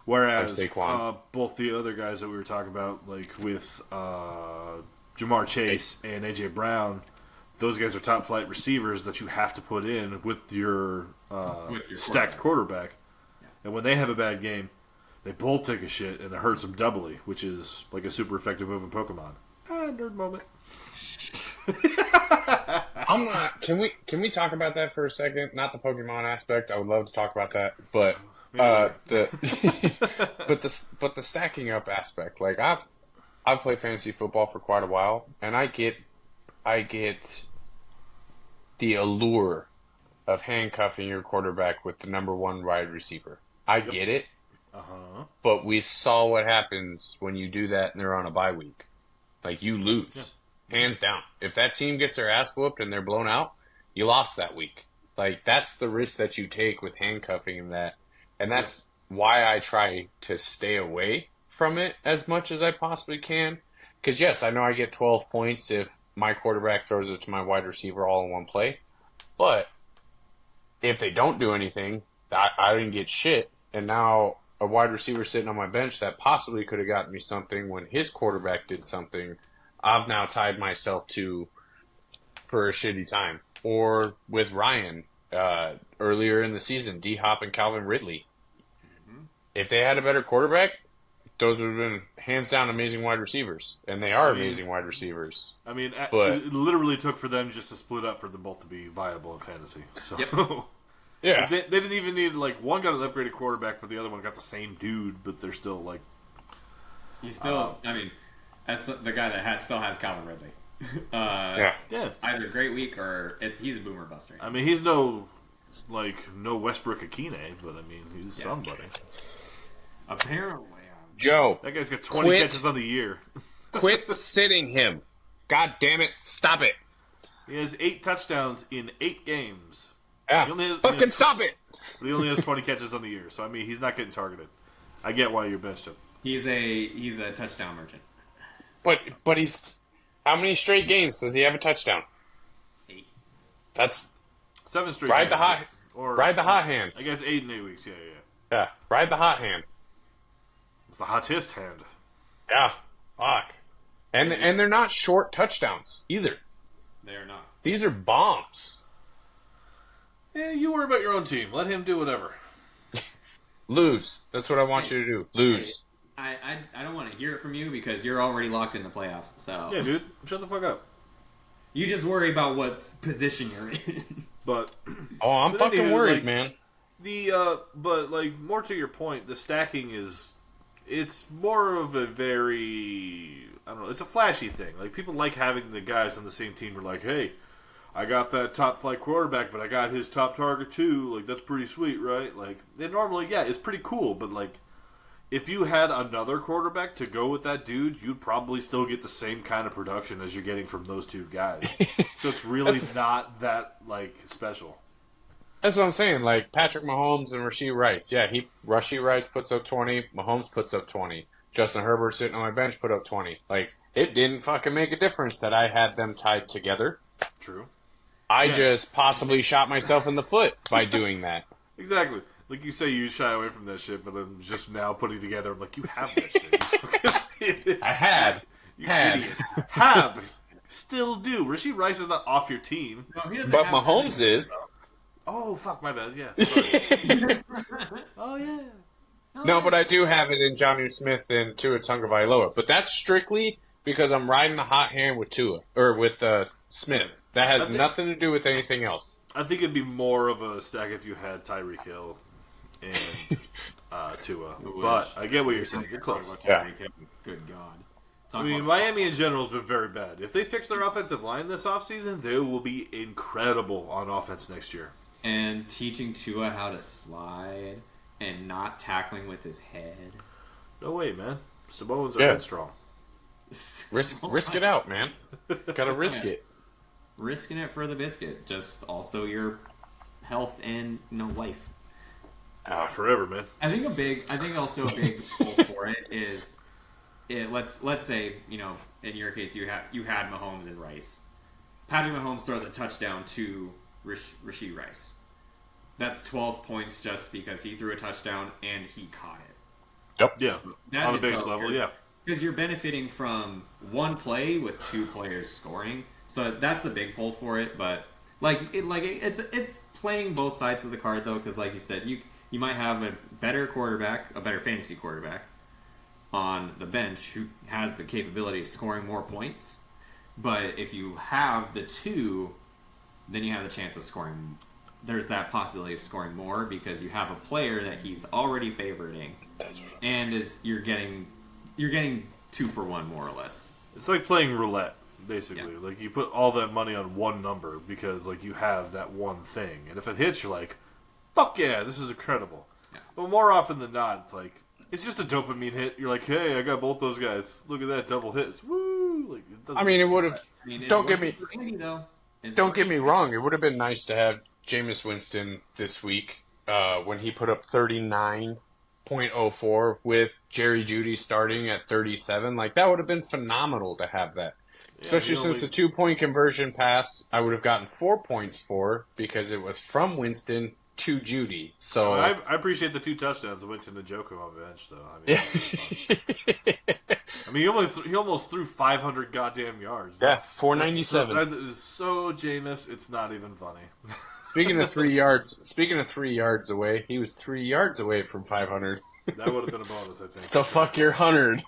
Whereas Like Saquon. both the other guys that we were talking about, like with Jamar Chase and A.J. Brown, those guys are top flight receivers that you have to put in with your stacked quarterback. Yeah. And when they have a bad game, they both take a shit, and it hurts them doubly, which is like a super effective move in Pokemon. Nerd moment. I'm not. Can we talk about that for a second? Not the Pokemon aspect. I would love to talk about that, but the but the stacking up aspect. Like I've played fantasy football for quite a while, and I get the allure of handcuffing your quarterback with the number 1 wide receiver. I get it, but we saw what happens when you do that and they're on a bye week. Like, you lose. Yeah. Hands down. If that team gets their ass whooped and they're blown out, you lost that week. Like, that's the risk that you take with handcuffing and that. And that's why I try to stay away from it as much as I possibly can. Because, yes, I know I get 12 points if my quarterback throws it to my wide receiver all in one play. But if they don't do anything, I didn't get shit. And now a wide receiver sitting on my bench that possibly could have gotten me something when his quarterback did something, I've now tied myself to for a shitty time. Or with Ryan earlier in the season, D-Hop and Calvin Ridley. Mm-hmm. If they had a better quarterback, those would have been hands down amazing wide receivers. And they are amazing wide receivers. I mean, it literally took for them just to split up for them both to be viable in fantasy. So. Yep. Yeah. They didn't even need, like, one got an upgraded quarterback, but the other one got the same dude, but they're still, like... He's still, as the guy that still has Calvin Ridley. Yeah. Either great week or he's a boomer buster. I mean, he's no Westbrook Akine, but I mean, he's somebody. Apparently. Joe. That guy's got 20 catches on the year. Quit sitting him. God damn it. Stop it. He has 8 touchdowns in 8 games. Yeah. Fucking stop it. But he only has 20 catches on the year, so I mean, he's not getting targeted. I get why you're benched him. He's a touchdown merchant. But he's... How many straight games does he have a touchdown? 8. That's 7 straight. Ride the hot hands. I guess 8 in 8 weeks. Yeah. Ride the hot hands. It's the hottest hand. Yeah. Fuck. And they're not short touchdowns either. They are not. These are bombs. Yeah, you worry about your own team. Let him do whatever. Lose. That's what I want you to do. Lose. I don't want to hear it from you because you're already locked in the playoffs. So yeah, dude, shut the fuck up. You just worry about what position you're in. But I'm fucking worried, man. But like more to your point, the stacking it's more of a very it's a flashy thing. Like people like having the guys on the same team. Who are like, hey, I got that top flight quarterback, but I got his top target too. Like that's pretty sweet, right? Like they normally, it's pretty cool, but like. If you had another quarterback to go with that dude, you'd probably still get the same kind of production as you're getting from those two guys. So it's really not that, special. That's what I'm saying. Like, Patrick Mahomes and Rashee Rice. Yeah, Rashee Rice puts up 20. Mahomes puts up 20. Justin Herbert sitting on my bench put up 20. Like, it didn't fucking make a difference that I had them tied together. True. I just possibly shot myself in the foot by doing that. Exactly. Like you say, you shy away from that shit, but then just now putting together, I'm like, you have that shit. I had. You idiot. Have. Still do. Rashee Rice is not off your team. No, he doesn't but Mahomes is. Oh, fuck, my bad. Yeah. Sorry. Oh, yeah. No, but I do have it in Jonnu Smith and Tua Tagovailoa. But that's strictly because I'm riding the hot hand with Tua. Or with Smith. That has nothing to do with anything else. I think it'd be more of a stack if you had Tyreek Hill and Tua. But I get what you're saying. You're close. Yeah. Good God. I mean, Miami in general has been very bad. If they fix their offensive line this offseason, they will be incredible on offense next year. And teaching Tua how to slide and not tackling with his head. No way, man. Samoans are strong. Risk it out, man. Gotta risk it. Risking it for the biscuit. Just also your health and life. Forever, man. I think also a big goal for it is, let's say in your case you had Mahomes and Rice. Patrick Mahomes throws a touchdown to Rashee Rice. That's 12 points just because he threw a touchdown and he caught it. Yep. Yeah. That on a base level, yeah. Because you're benefiting from one play with 2 players scoring. So that's the big pull for it, but it's playing both sides of the card though, because like you said, you might have a better fantasy quarterback on the bench who has the capability of scoring more points, but if you have the 2, then you have the chance of scoring. There's that possibility of scoring more because you have a player that he's already favoriting, and you're getting 2 for 1 more or less. It's like playing roulette. Basically, like you put all that money on one number because like you have that one thing, and if it hits, you're like, "Fuck yeah, this is incredible." Yeah. But more often than not, it's just a dopamine hit. You're like, "Hey, I got both those guys. Look at that double hits, woo!" Like, it would have. Don't get me wrong. It would have been nice to have Jameis Winston this week when he put up 39.04 with Jerry Jeudy starting at 37. Like that would have been phenomenal to have that. Especially since the 2-point conversion pass, I would have gotten 4 points for because it was from Winston to Judy. So I appreciate the 2 touchdowns that went to Njoku on the bench, though. I mean, he almost threw 500 goddamn yards. Yeah, 497. That is so Jameis, it's not even funny. Speaking of 3 yards away, he was 3 yards away from 500. That would have been a bonus, I think. So fuck your 100.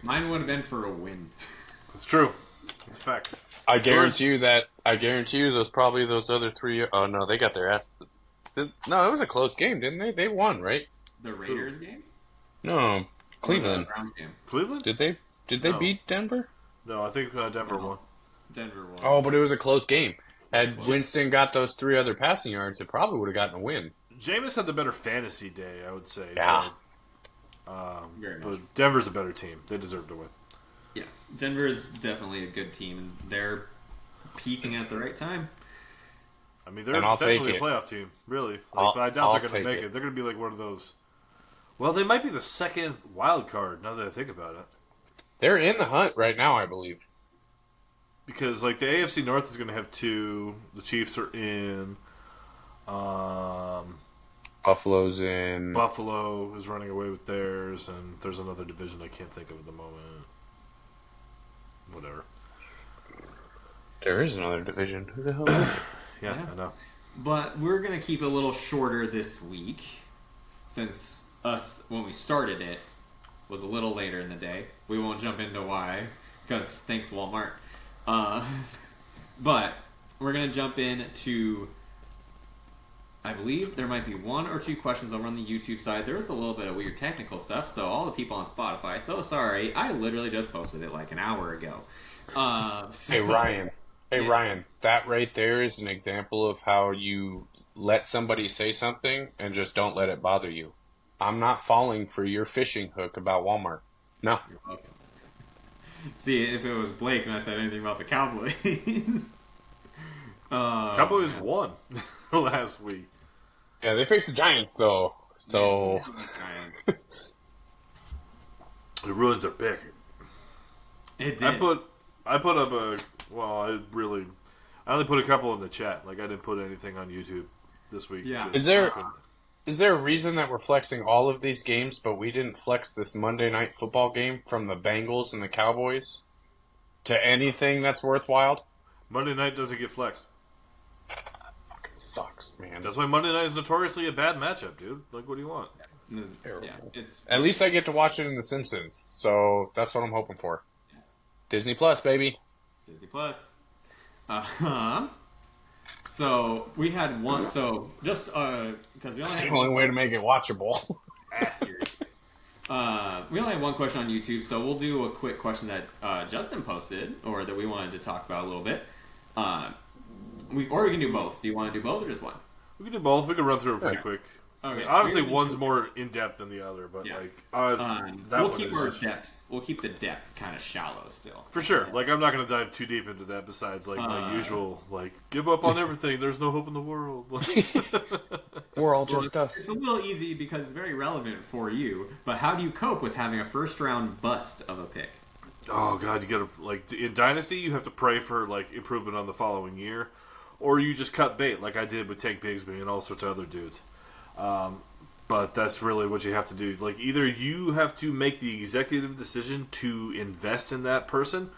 Mine would have been for a win. It's true. It's a fact. I guarantee you those other 3. Oh no, they got their ass. No, it was a close game, didn't they? They won, right? The Raiders game? No, Cleveland. The Browns game. Cleveland? Did they beat Denver? No, I think Denver won. Denver won. Oh, but it was a close game. Had Winston got those 3 other passing yards, it probably would have gotten a win. Jameis had the better fantasy day, I would say. Yeah. But Denver's a better team. They deserve to win. Yeah, Denver is definitely a good team, and they're peaking at the right time. I mean, they're potentially a playoff team, really. But I doubt they're going to make it. They're going to be like one of those. Well, they might be the second wild card, now that I think about it. They're in the hunt right now, I believe. Because, like, the AFC North is going to have 2. The Chiefs are in. Buffalo's in. Buffalo is running away with theirs, and there's another division I can't think of at the moment. Whatever. There is another division. Who the hell is it? Yeah, I know. But we're going to keep it a little shorter this week, since when we started it, was a little later in the day. We won't jump into why, because thanks Walmart. But we're going to jump into, I believe there might be 1 or 2 questions over on the YouTube side. There was a little bit of weird technical stuff, so all the people on Spotify, so sorry. I literally just posted it like an hour ago. Hey, Ryan. Hey, yes. Ryan, that right there is an example of how you let somebody say something and just don't let it bother you. I'm not falling for your fishing hook about Walmart. No. You're welcome. See, if it was Blake and I said anything about the Cowboys. Cowboys won last week. Yeah, they faced the Giants, though. So it ruins their pick. It did. I put up a. Well, I only put a couple in the chat. Like, I didn't put anything on YouTube this week. Yeah. Is there a reason that we're flexing all of these games, but we didn't flex this Monday Night Football game from the Bengals and the Cowboys to anything that's worthwhile? Monday night doesn't get flexed. Fucking sucks, man. That's why Monday night is notoriously a bad matchup, dude. Like, what do you want? Yeah, At least I get to watch it in The Simpsons, so that's what I'm hoping for. Yeah. Disney Plus, baby. Disney Plus. So we had one. So just because we only That's had the only way to make it watchable. seriously. We only had one question on YouTube, so we'll do a quick question that Justin posted, or that we wanted to talk about a little bit. We can do both. Do you want to do both or just one? We can do both. We can run through it pretty quick. Okay. Honestly, one's more in depth than the other, but we'll keep our depth. We'll keep the depth kind of shallow still. For sure. Like, I'm not going to dive too deep into that. Besides, like my usual, like, give up on everything. There's no hope in the world. We're all just us. It's a little easy because it's very relevant for you. But how do you cope with having a first round bust of a pick? Oh God, you got to, like, in Dynasty, you have to pray for, like, improvement on the following year, or you just cut bait, like I did with Tank Bigsby and all sorts of other dudes. But that's really what you have to do. Like, either you have to make the executive decision to invest in that person,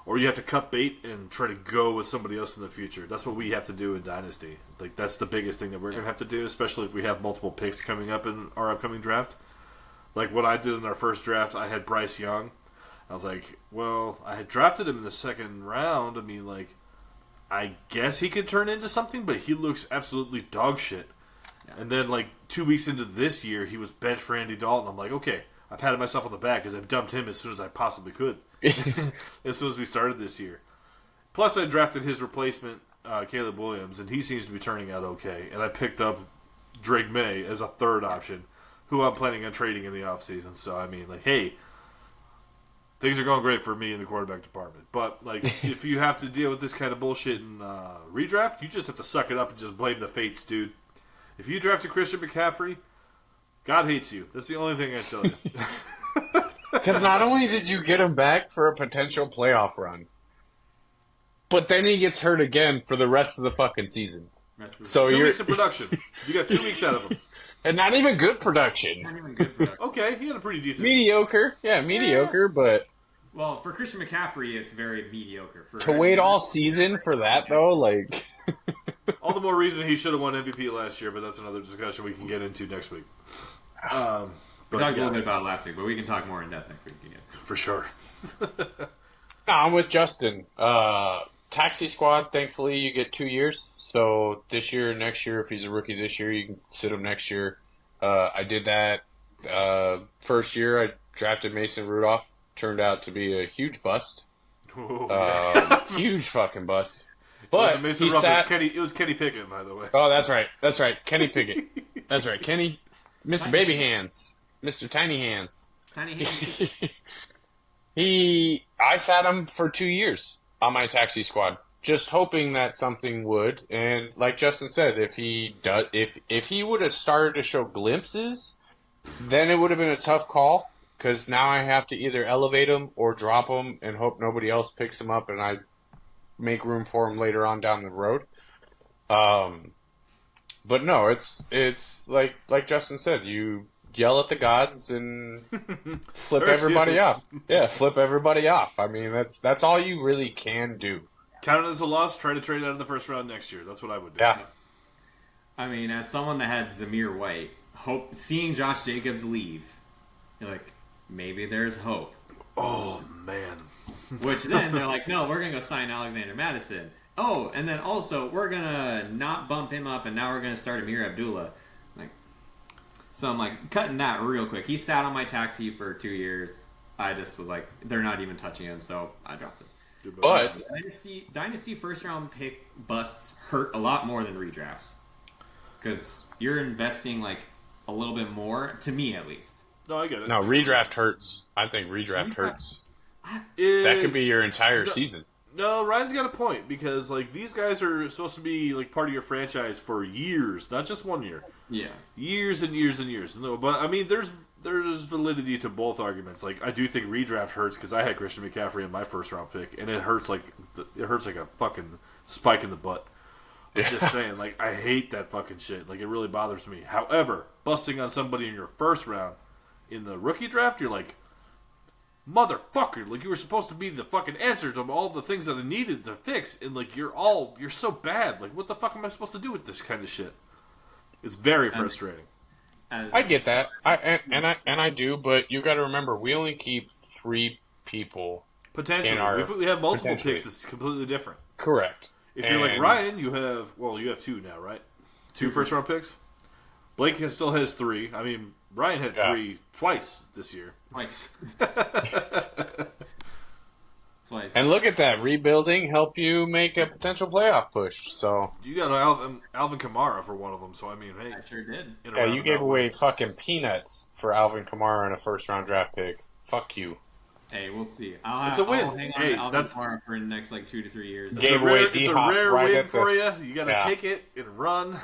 or you have to cut bait and try to go with somebody else in the future. That's what we have to do in Dynasty. Like, that's the biggest thing that we're going to have to do, especially if we have multiple picks coming up in our upcoming draft. Like, what I did in our first draft, I had Bryce Young. I was like, well, I had drafted him in the second round. I mean, like, I guess he could turn into something, but he looks absolutely dog shit. And then, like, 2 weeks into this year, he was benched for Andy Dalton. I'm like, okay, I patted myself on the back because I dumped him as soon as I possibly could. As soon as we started this year. Plus, I drafted his replacement, Caleb Williams, and he seems to be turning out okay. And I picked up Drake May as a third option, who I'm planning on trading in the offseason. So, I mean, like, hey, things are going great for me in the quarterback department. But, like, if you have to deal with this kind of bullshit in redraft, you just have to suck it up and just blame the fates, dude. If you drafted Christian McCaffrey, God hates you. That's the only thing I tell you. Because not only did you get him back for a potential playoff run, but then he gets hurt again for the rest of the fucking season. So 2 weeks of production. You got 2 weeks out of him. And not even good production. Not even good production. Okay, he had a pretty decent... Mediocre. Yeah, mediocre, but... Well, for Christian McCaffrey, it's very mediocre. To wait all season for that, though, like... All the more reason he should have won MVP last year, but that's another discussion we can get into next week. We talked a little bit about it last week, but we can talk more in depth next week again. For sure. I'm with Justin. Taxi squad, thankfully, you get 2 years. So this year, next year, if he's a rookie this year, you can sit him next year. I did that first year. I drafted Mason Rudolph. Turned out to be a huge bust. Huge fucking bust. But he sat... It was Kenny Pickett, by the way. Oh, that's right. That's right. Kenny Pickett. That's right. Kenny. Mr. Baby Hands. Mr. Tiny Hands. Tiny Hands. I sat him for 2 years on my taxi squad, just hoping that something would. And like Justin said, if he would have started to show glimpses, then it would have been a tough call. Because now I have to either elevate him or drop him and hope nobody else picks him up and I make room for him later on down the road. But no, it's like Justin said, you yell at the gods and flip everybody off. Yeah, flip everybody off. I mean, that's all you really can do. Count it as a loss. Try to trade out of the first round next year. That's what I would do. Yeah. I mean, as someone that had Zamir White, seeing Josh Jacobs leave, you're like, maybe there's hope. Oh, man. Which then they're like, no, we're going to go sign Alexander Mattison. Oh, and then also, we're going to not bump him up, and now we're going to start Amir Abdullah. So I'm like, cutting that real quick. He sat on my taxi for 2 years. I just was like, they're not even touching him, so I dropped it. But Dynasty first-round pick busts hurt a lot more than redrafts. Because you're investing, like, a little bit more, to me at least. No, I get it. No, redraft hurts. I think redraft hurts. That could be your entire season. No, Ryan's got a point because like these guys are supposed to be like part of your franchise for years, not just 1 year. Yeah, years and years and years. No, but I mean, there's validity to both arguments. Like I do think redraft hurts because I had Christian McCaffrey in my first round pick, and it hurts like a fucking spike in the butt. I'm just saying, like I hate that fucking shit. Like it really bothers me. However, busting on somebody in your first round in the rookie draft, you're like, motherfucker, like you were supposed to be the fucking answer to all the things that I needed to fix, and like you're so bad. Like what the fuck am I supposed to do with this kind of shit? It's very frustrating. I get that. I do, but you got to remember we only keep 3 people. Potentially. If we have multiple picks, it's completely different. Correct. If you're like Ryan, you have 2 now, right? 2 first round picks? Blake still has 3. I mean, Ryan had 3 twice this year. Twice. And look at that. Rebuilding help you make a potential playoff push. So you got Alvin Kamara for one of them, so I mean, hey. I sure did. Yeah, you gave away fucking peanuts for Alvin Kamara in a first-round draft pick. Fuck you. Hey, we'll see. It's a win. I'll hang on to Alvin Kamara for the next 2 to 3 years. It's a rare win for you. You got to take it and run.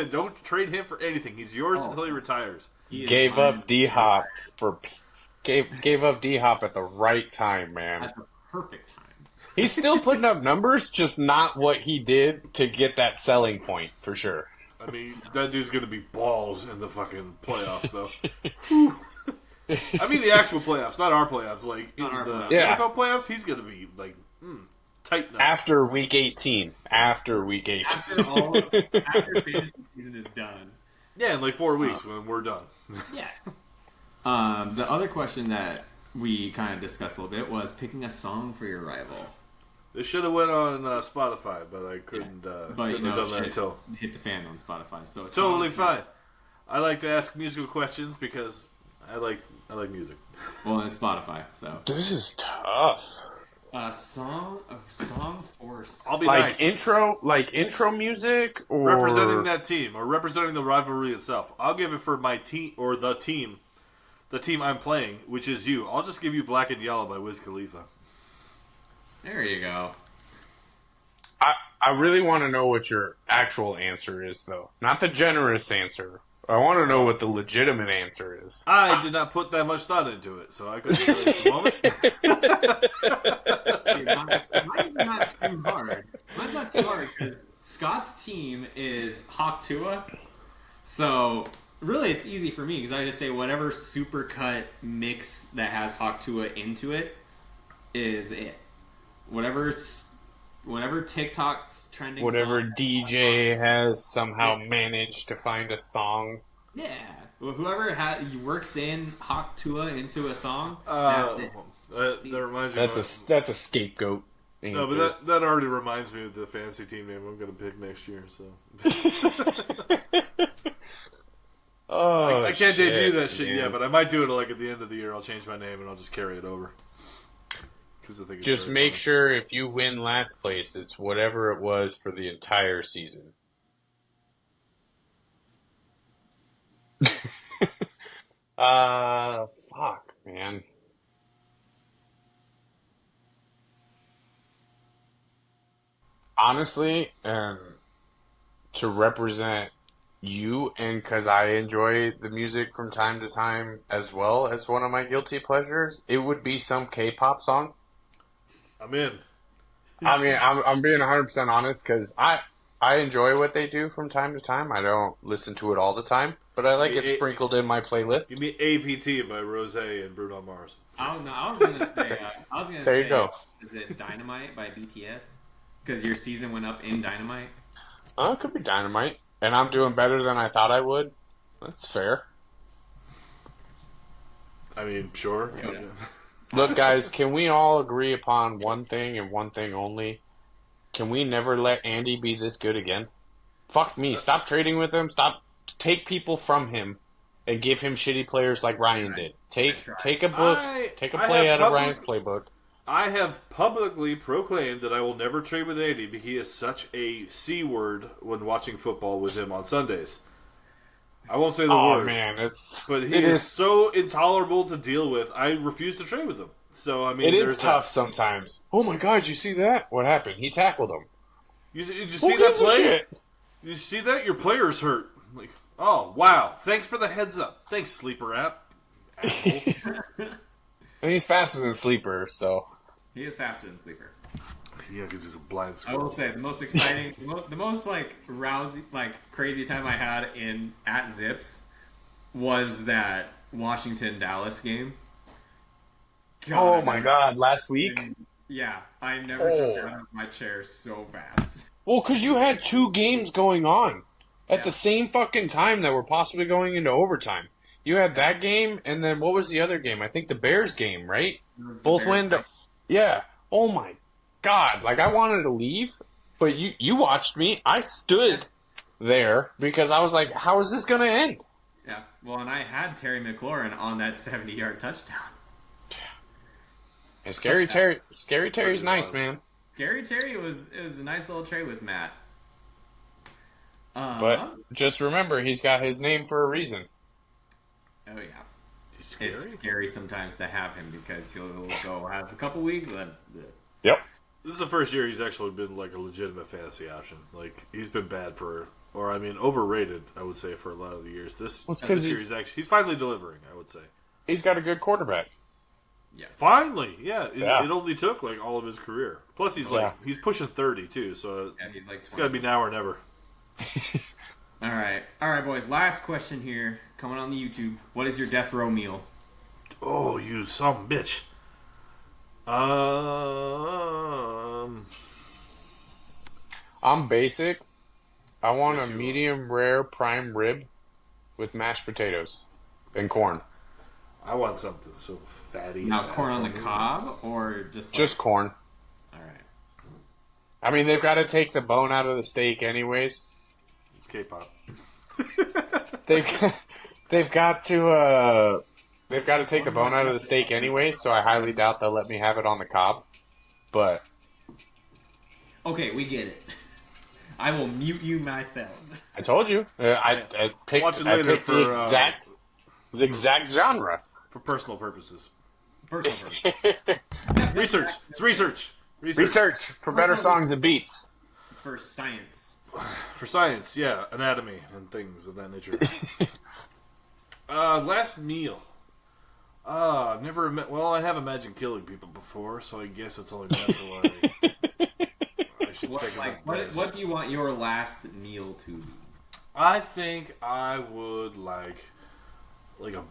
Don't trade him for anything. He's yours until he retires. Gave up D-Hop gave up D-Hop at the right time, man. At the perfect time. He's still putting up numbers, just not what he did to get that selling point, for sure. I mean, that dude's going to be balls in the fucking playoffs, though. I mean the actual playoffs, not our playoffs. Like, in the NFL playoffs, he's going to be, like, tight nuts. After week 18. After fantasy season is done. Yeah, in like 4 weeks when we're done. Yeah. The other question that we kind of discussed a little bit was picking a song for your rival. They should have went on Spotify, but I couldn't. But couldn't have done that until hit the fan on Spotify. So it's totally fine. I like to ask musical questions because I like music. Well, it's Spotify, so this is tough. A song for I'll be like nice. intro music, or representing that team or representing the rivalry itself. I'll give it for my team or the team I'm playing, which is you. I'll just give you "Black and Yellow" by Wiz Khalifa. There you go. I really want to know what your actual answer is, though. Not the generous answer I want to know what the legitimate answer is. I did not put that much thought into it, so I couldn't tell you at the moment. Mine's not too hard. Mine's not too hard because Scott's team is Hawk Tua. So really, it's easy for me because I just say whatever supercut mix that has Hawk Tua into it is it. Whatever TikTok's trending. Whatever song, DJ has somehow managed to find a song. Yeah. Whoever works in Hawk Tua into a song, that's it. That reminds me. That's a scapegoat answer. No, but that already reminds me of the fantasy team name I'm going to pick next year. So. I can't debut that shit yet, but I might do it like at the end of the year. I'll change my name and I'll just carry it over. I think it's just make sure if you win last place, it's whatever it was for the entire season. Fuck, man. Honestly, to represent you, and because I enjoy the music from time to time as well as one of my guilty pleasures, it would be some K-pop song. I'm in. I mean, I'm being 100% honest because I enjoy what they do from time to time. I don't listen to it all the time, but I like it sprinkled in my playlist. Give me APT by Rose and Bruno Mars. I was gonna say. There you go. Is it Dynamite by BTS? Because your season went up in Dynamite. Oh, it could be Dynamite, and I'm doing better than I thought I would. That's fair. I mean, sure. Yeah. Look, guys, can we all agree upon one thing and one thing only? Can we never let Andy be this good again? Fuck me. Stop trading with him. Take people from him and give him shitty players like Ryan did. Take a book. Take a play out of Ryan's playbook. I have publicly proclaimed that I will never trade with Andy because he is such a C word when watching football with him on Sundays. I won't say the word. Oh, man. But he is so intolerable to deal with, I refuse to trade with him. So, I mean, it is tough sometimes. Oh, my God, you see that? What happened? He tackled him. You see that play? Shit? You see that? Your player's hurt. Like, oh, wow. Thanks for the heads up. Thanks, Sleeper app. And he's faster than Sleeper, so... He is faster than Sleeper. Yeah, because he's a blind I squirrel. will say the most exciting, the most crazy time I had at Zips was that Washington-Dallas game. God, my God, last week? Yeah, I never jumped out of my chair so fast. Well, because you had 2 games going on at the same fucking time that were possibly going into overtime. You had that game, and then what was the other game? I think the Bears game, right? Both went. Yeah. Oh my God! Like I wanted to leave, but you watched me. I stood there because I was like, "How is this gonna end?" Yeah. Well, and I had Terry McLaurin on that 70-yard touchdown. And Scary Terry's nice, man. Scary Terry it was a nice little trade with Matt. But just remember, he's got his name for a reason. Oh yeah. It's scary sometimes to have him because he'll go have a couple weeks and then... Yep. This is the first year he's actually been like a legitimate fantasy option. Like he's been bad overrated, I would say, for a lot of the years. This year he's finally delivering, I would say. He's got a good quarterback. Yeah. Finally, yeah. It only took like all of his career. Plus he's he's pushing 30 too, so he's like 20. It's gotta be now or never. All right, boys. Last question here, coming on the YouTube. What is your death row meal? Oh, you some bitch. I'm basic. I want a medium rare prime rib with mashed potatoes and corn. I want something so fatty. Now, corn on the cob or just corn? All right. I mean, they've got to take the bone out of the steak, anyways. It's K-pop. They've got to take the bone out of the steak anyway, so I highly doubt they'll let me have it on the cob. But okay, we get it. I will mute you myself. I told you. I picked the exact genre for personal purposes. Research. It's research. Research for better songs and beats. It's for science. For science, yeah, anatomy and things of that nature. Last meal. Never. Well, I have imagined killing people before, so I guess it's only natural. I should think about this. What do you want your last meal to be? I think I would like a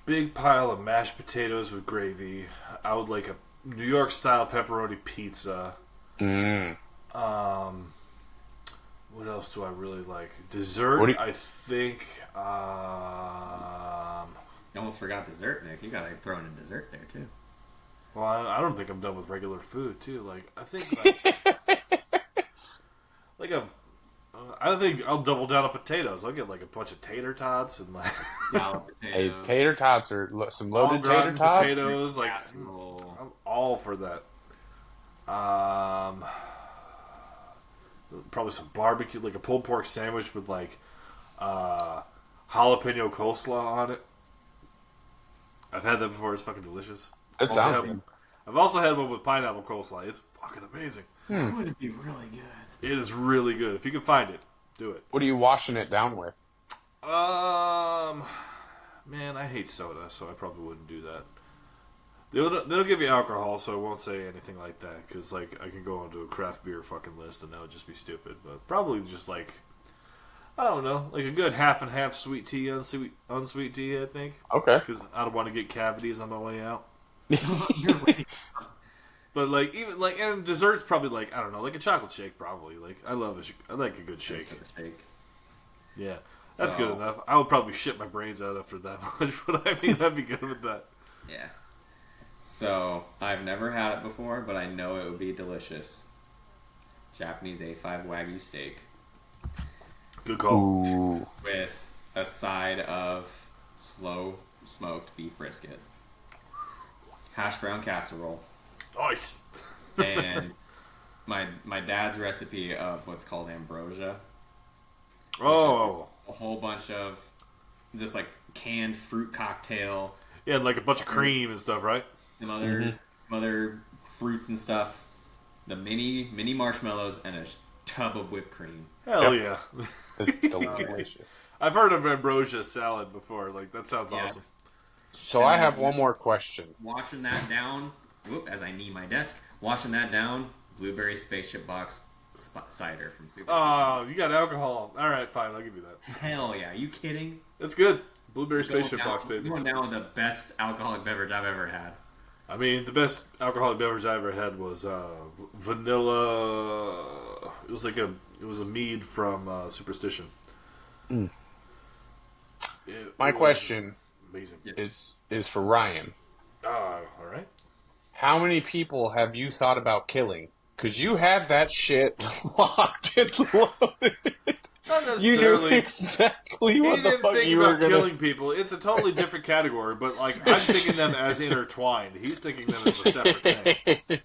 big pile of mashed potatoes with gravy. I would like a New York style pepperoni pizza. What else do I really like? Dessert, I think. You almost forgot dessert, Nick. You gotta throw in a dessert there too. Well, I don't think I'm done with regular food too. Like I think, I think I'll double down on potatoes. I'll get like a bunch of tater tots and like. Hey, tater tots or some loaded tater tots. Potatoes, like I'm all for that. Probably some barbecue, like a pulled pork sandwich with like jalapeno coleslaw on it. I've had that before. It's fucking delicious. It sounds good. I've also had one with pineapple coleslaw. It's fucking amazing. That would be really good. It is really good. If you can find it, do it. What are you washing it down with? Man, I hate soda, so I probably wouldn't do that. They'll give you alcohol, so I won't say anything like that, because like I can go onto a craft beer fucking list and that would just be stupid. But probably just like, I don't know, like a good half and half sweet tea, unsweet tea, I think. Okay. Because I don't want to get cavities on my way out. You're right. But like even like and desserts probably like I don't know, like a chocolate shake probably. Like I like a good shake. Yeah. That's good enough. I would probably shit my brains out after that much, but I mean I'd be good with that. Yeah. So, I've never had it before, but I know it would be delicious. Japanese A5 Wagyu steak. Good call. Ooh. With a side of slow smoked beef brisket. Hash brown casserole. Nice. And my dad's recipe of what's called ambrosia. Oh. A whole bunch of just like canned fruit cocktail. Yeah, and like a bunch of cream and stuff, right? Some other fruits and stuff. The mini marshmallows and a tub of whipped cream. Hell yeah. It's delicious. I've heard of ambrosia salad before. Like that sounds awesome. So I have one more question. Washing that down, as I knee my desk, washing that down, blueberry spaceship box cider from Superstition. Oh, you got alcohol. All right, fine. I'll give you that. Hell yeah. Are you kidding? That's good. Blueberry spaceship box, baby. Going down with the best alcoholic beverage I've ever had. I mean, the best alcoholic beverage I ever had was vanilla. It was a mead from Superstition. Mm. My question amazing. is for Ryan. All right. How many people have you thought about killing? Because you had that shit locked and loaded. Not necessarily. You knew exactly what the fuck you were going to... killing people. It's a totally different category, but like I'm thinking them as intertwined. He's thinking them as a separate thing. Yeah.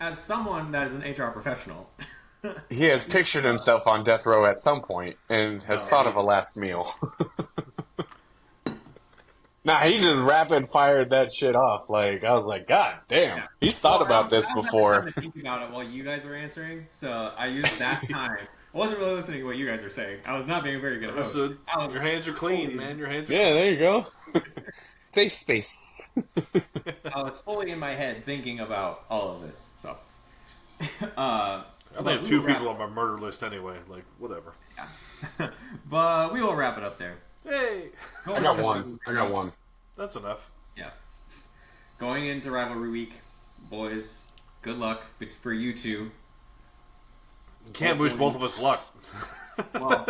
As someone that is an HR professional. He has pictured himself on death row at some point and has thought of a last meal. Nah, he just rapid fired that shit off. Like, I was like, God damn, he's thought about this before. I had time to think about it while you guys were answering, so I used that time. I wasn't really listening to what you guys were saying. I was not being a very good host. Your hands are clean, man. Your hands are clean. Yeah, there you go. Safe space. I was fully in my head thinking about all of this. So, I only have two people on my murder list anyway. Like, whatever. Yeah. But we will wrap it up there. Hey, I got one. That's enough. Yeah. Going into rivalry week, boys. Good luck for you two. You can't wish both of us luck. Well,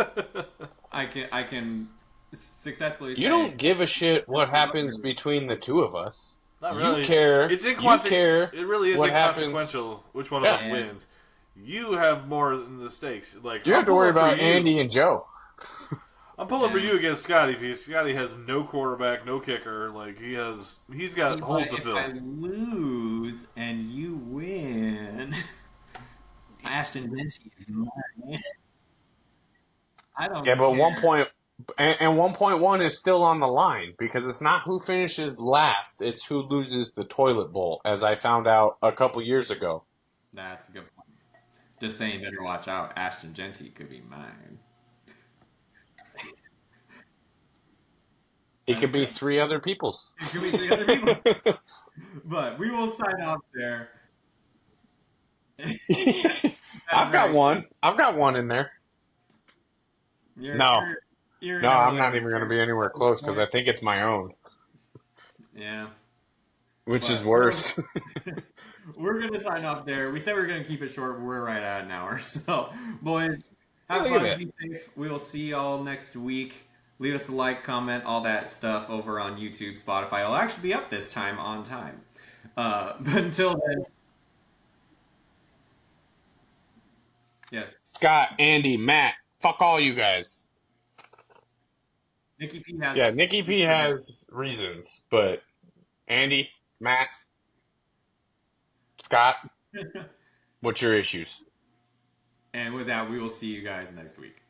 I can successfully say... You don't give a shit what happens between the two of us. Not really. You care. It's you care. It really is inconsequential which one of us wins. You have more in the stakes. Like you have to worry about Andy and Joe. I'm pulling for you against Scotty because Scotty has no quarterback, no kicker. Like he's got holes to fill. If I lose and you win... Ashton Dempsey is mine. I don't. Yeah, but care. 1.1 is still on the line because it's not who finishes last; it's who loses the toilet bowl. As I found out a couple years ago. That's a good point. Just saying, better watch out. Ashton Genty could be mine. It could be 3 other people's. It could be 3 other people. But we will sign off there. I've got one. I've got one in there. No, I'm not even going to be anywhere close because I think it's my own. Yeah. Which is worse. We're going to sign off there. We said we were going to keep it short, but we're right at an hour. So, boys, have Look at fun. that. Be safe. We will see y'all next week. Leave us a like, comment, all that stuff over on YouTube, Spotify. It'll actually be up this time on time. But until then, yes. Scott, Andy, Matt, fuck all you guys. Nikki P has. Yeah, Nikki P has reasons, but Andy, Matt, Scott, what's your issues? And with that, we will see you guys next week.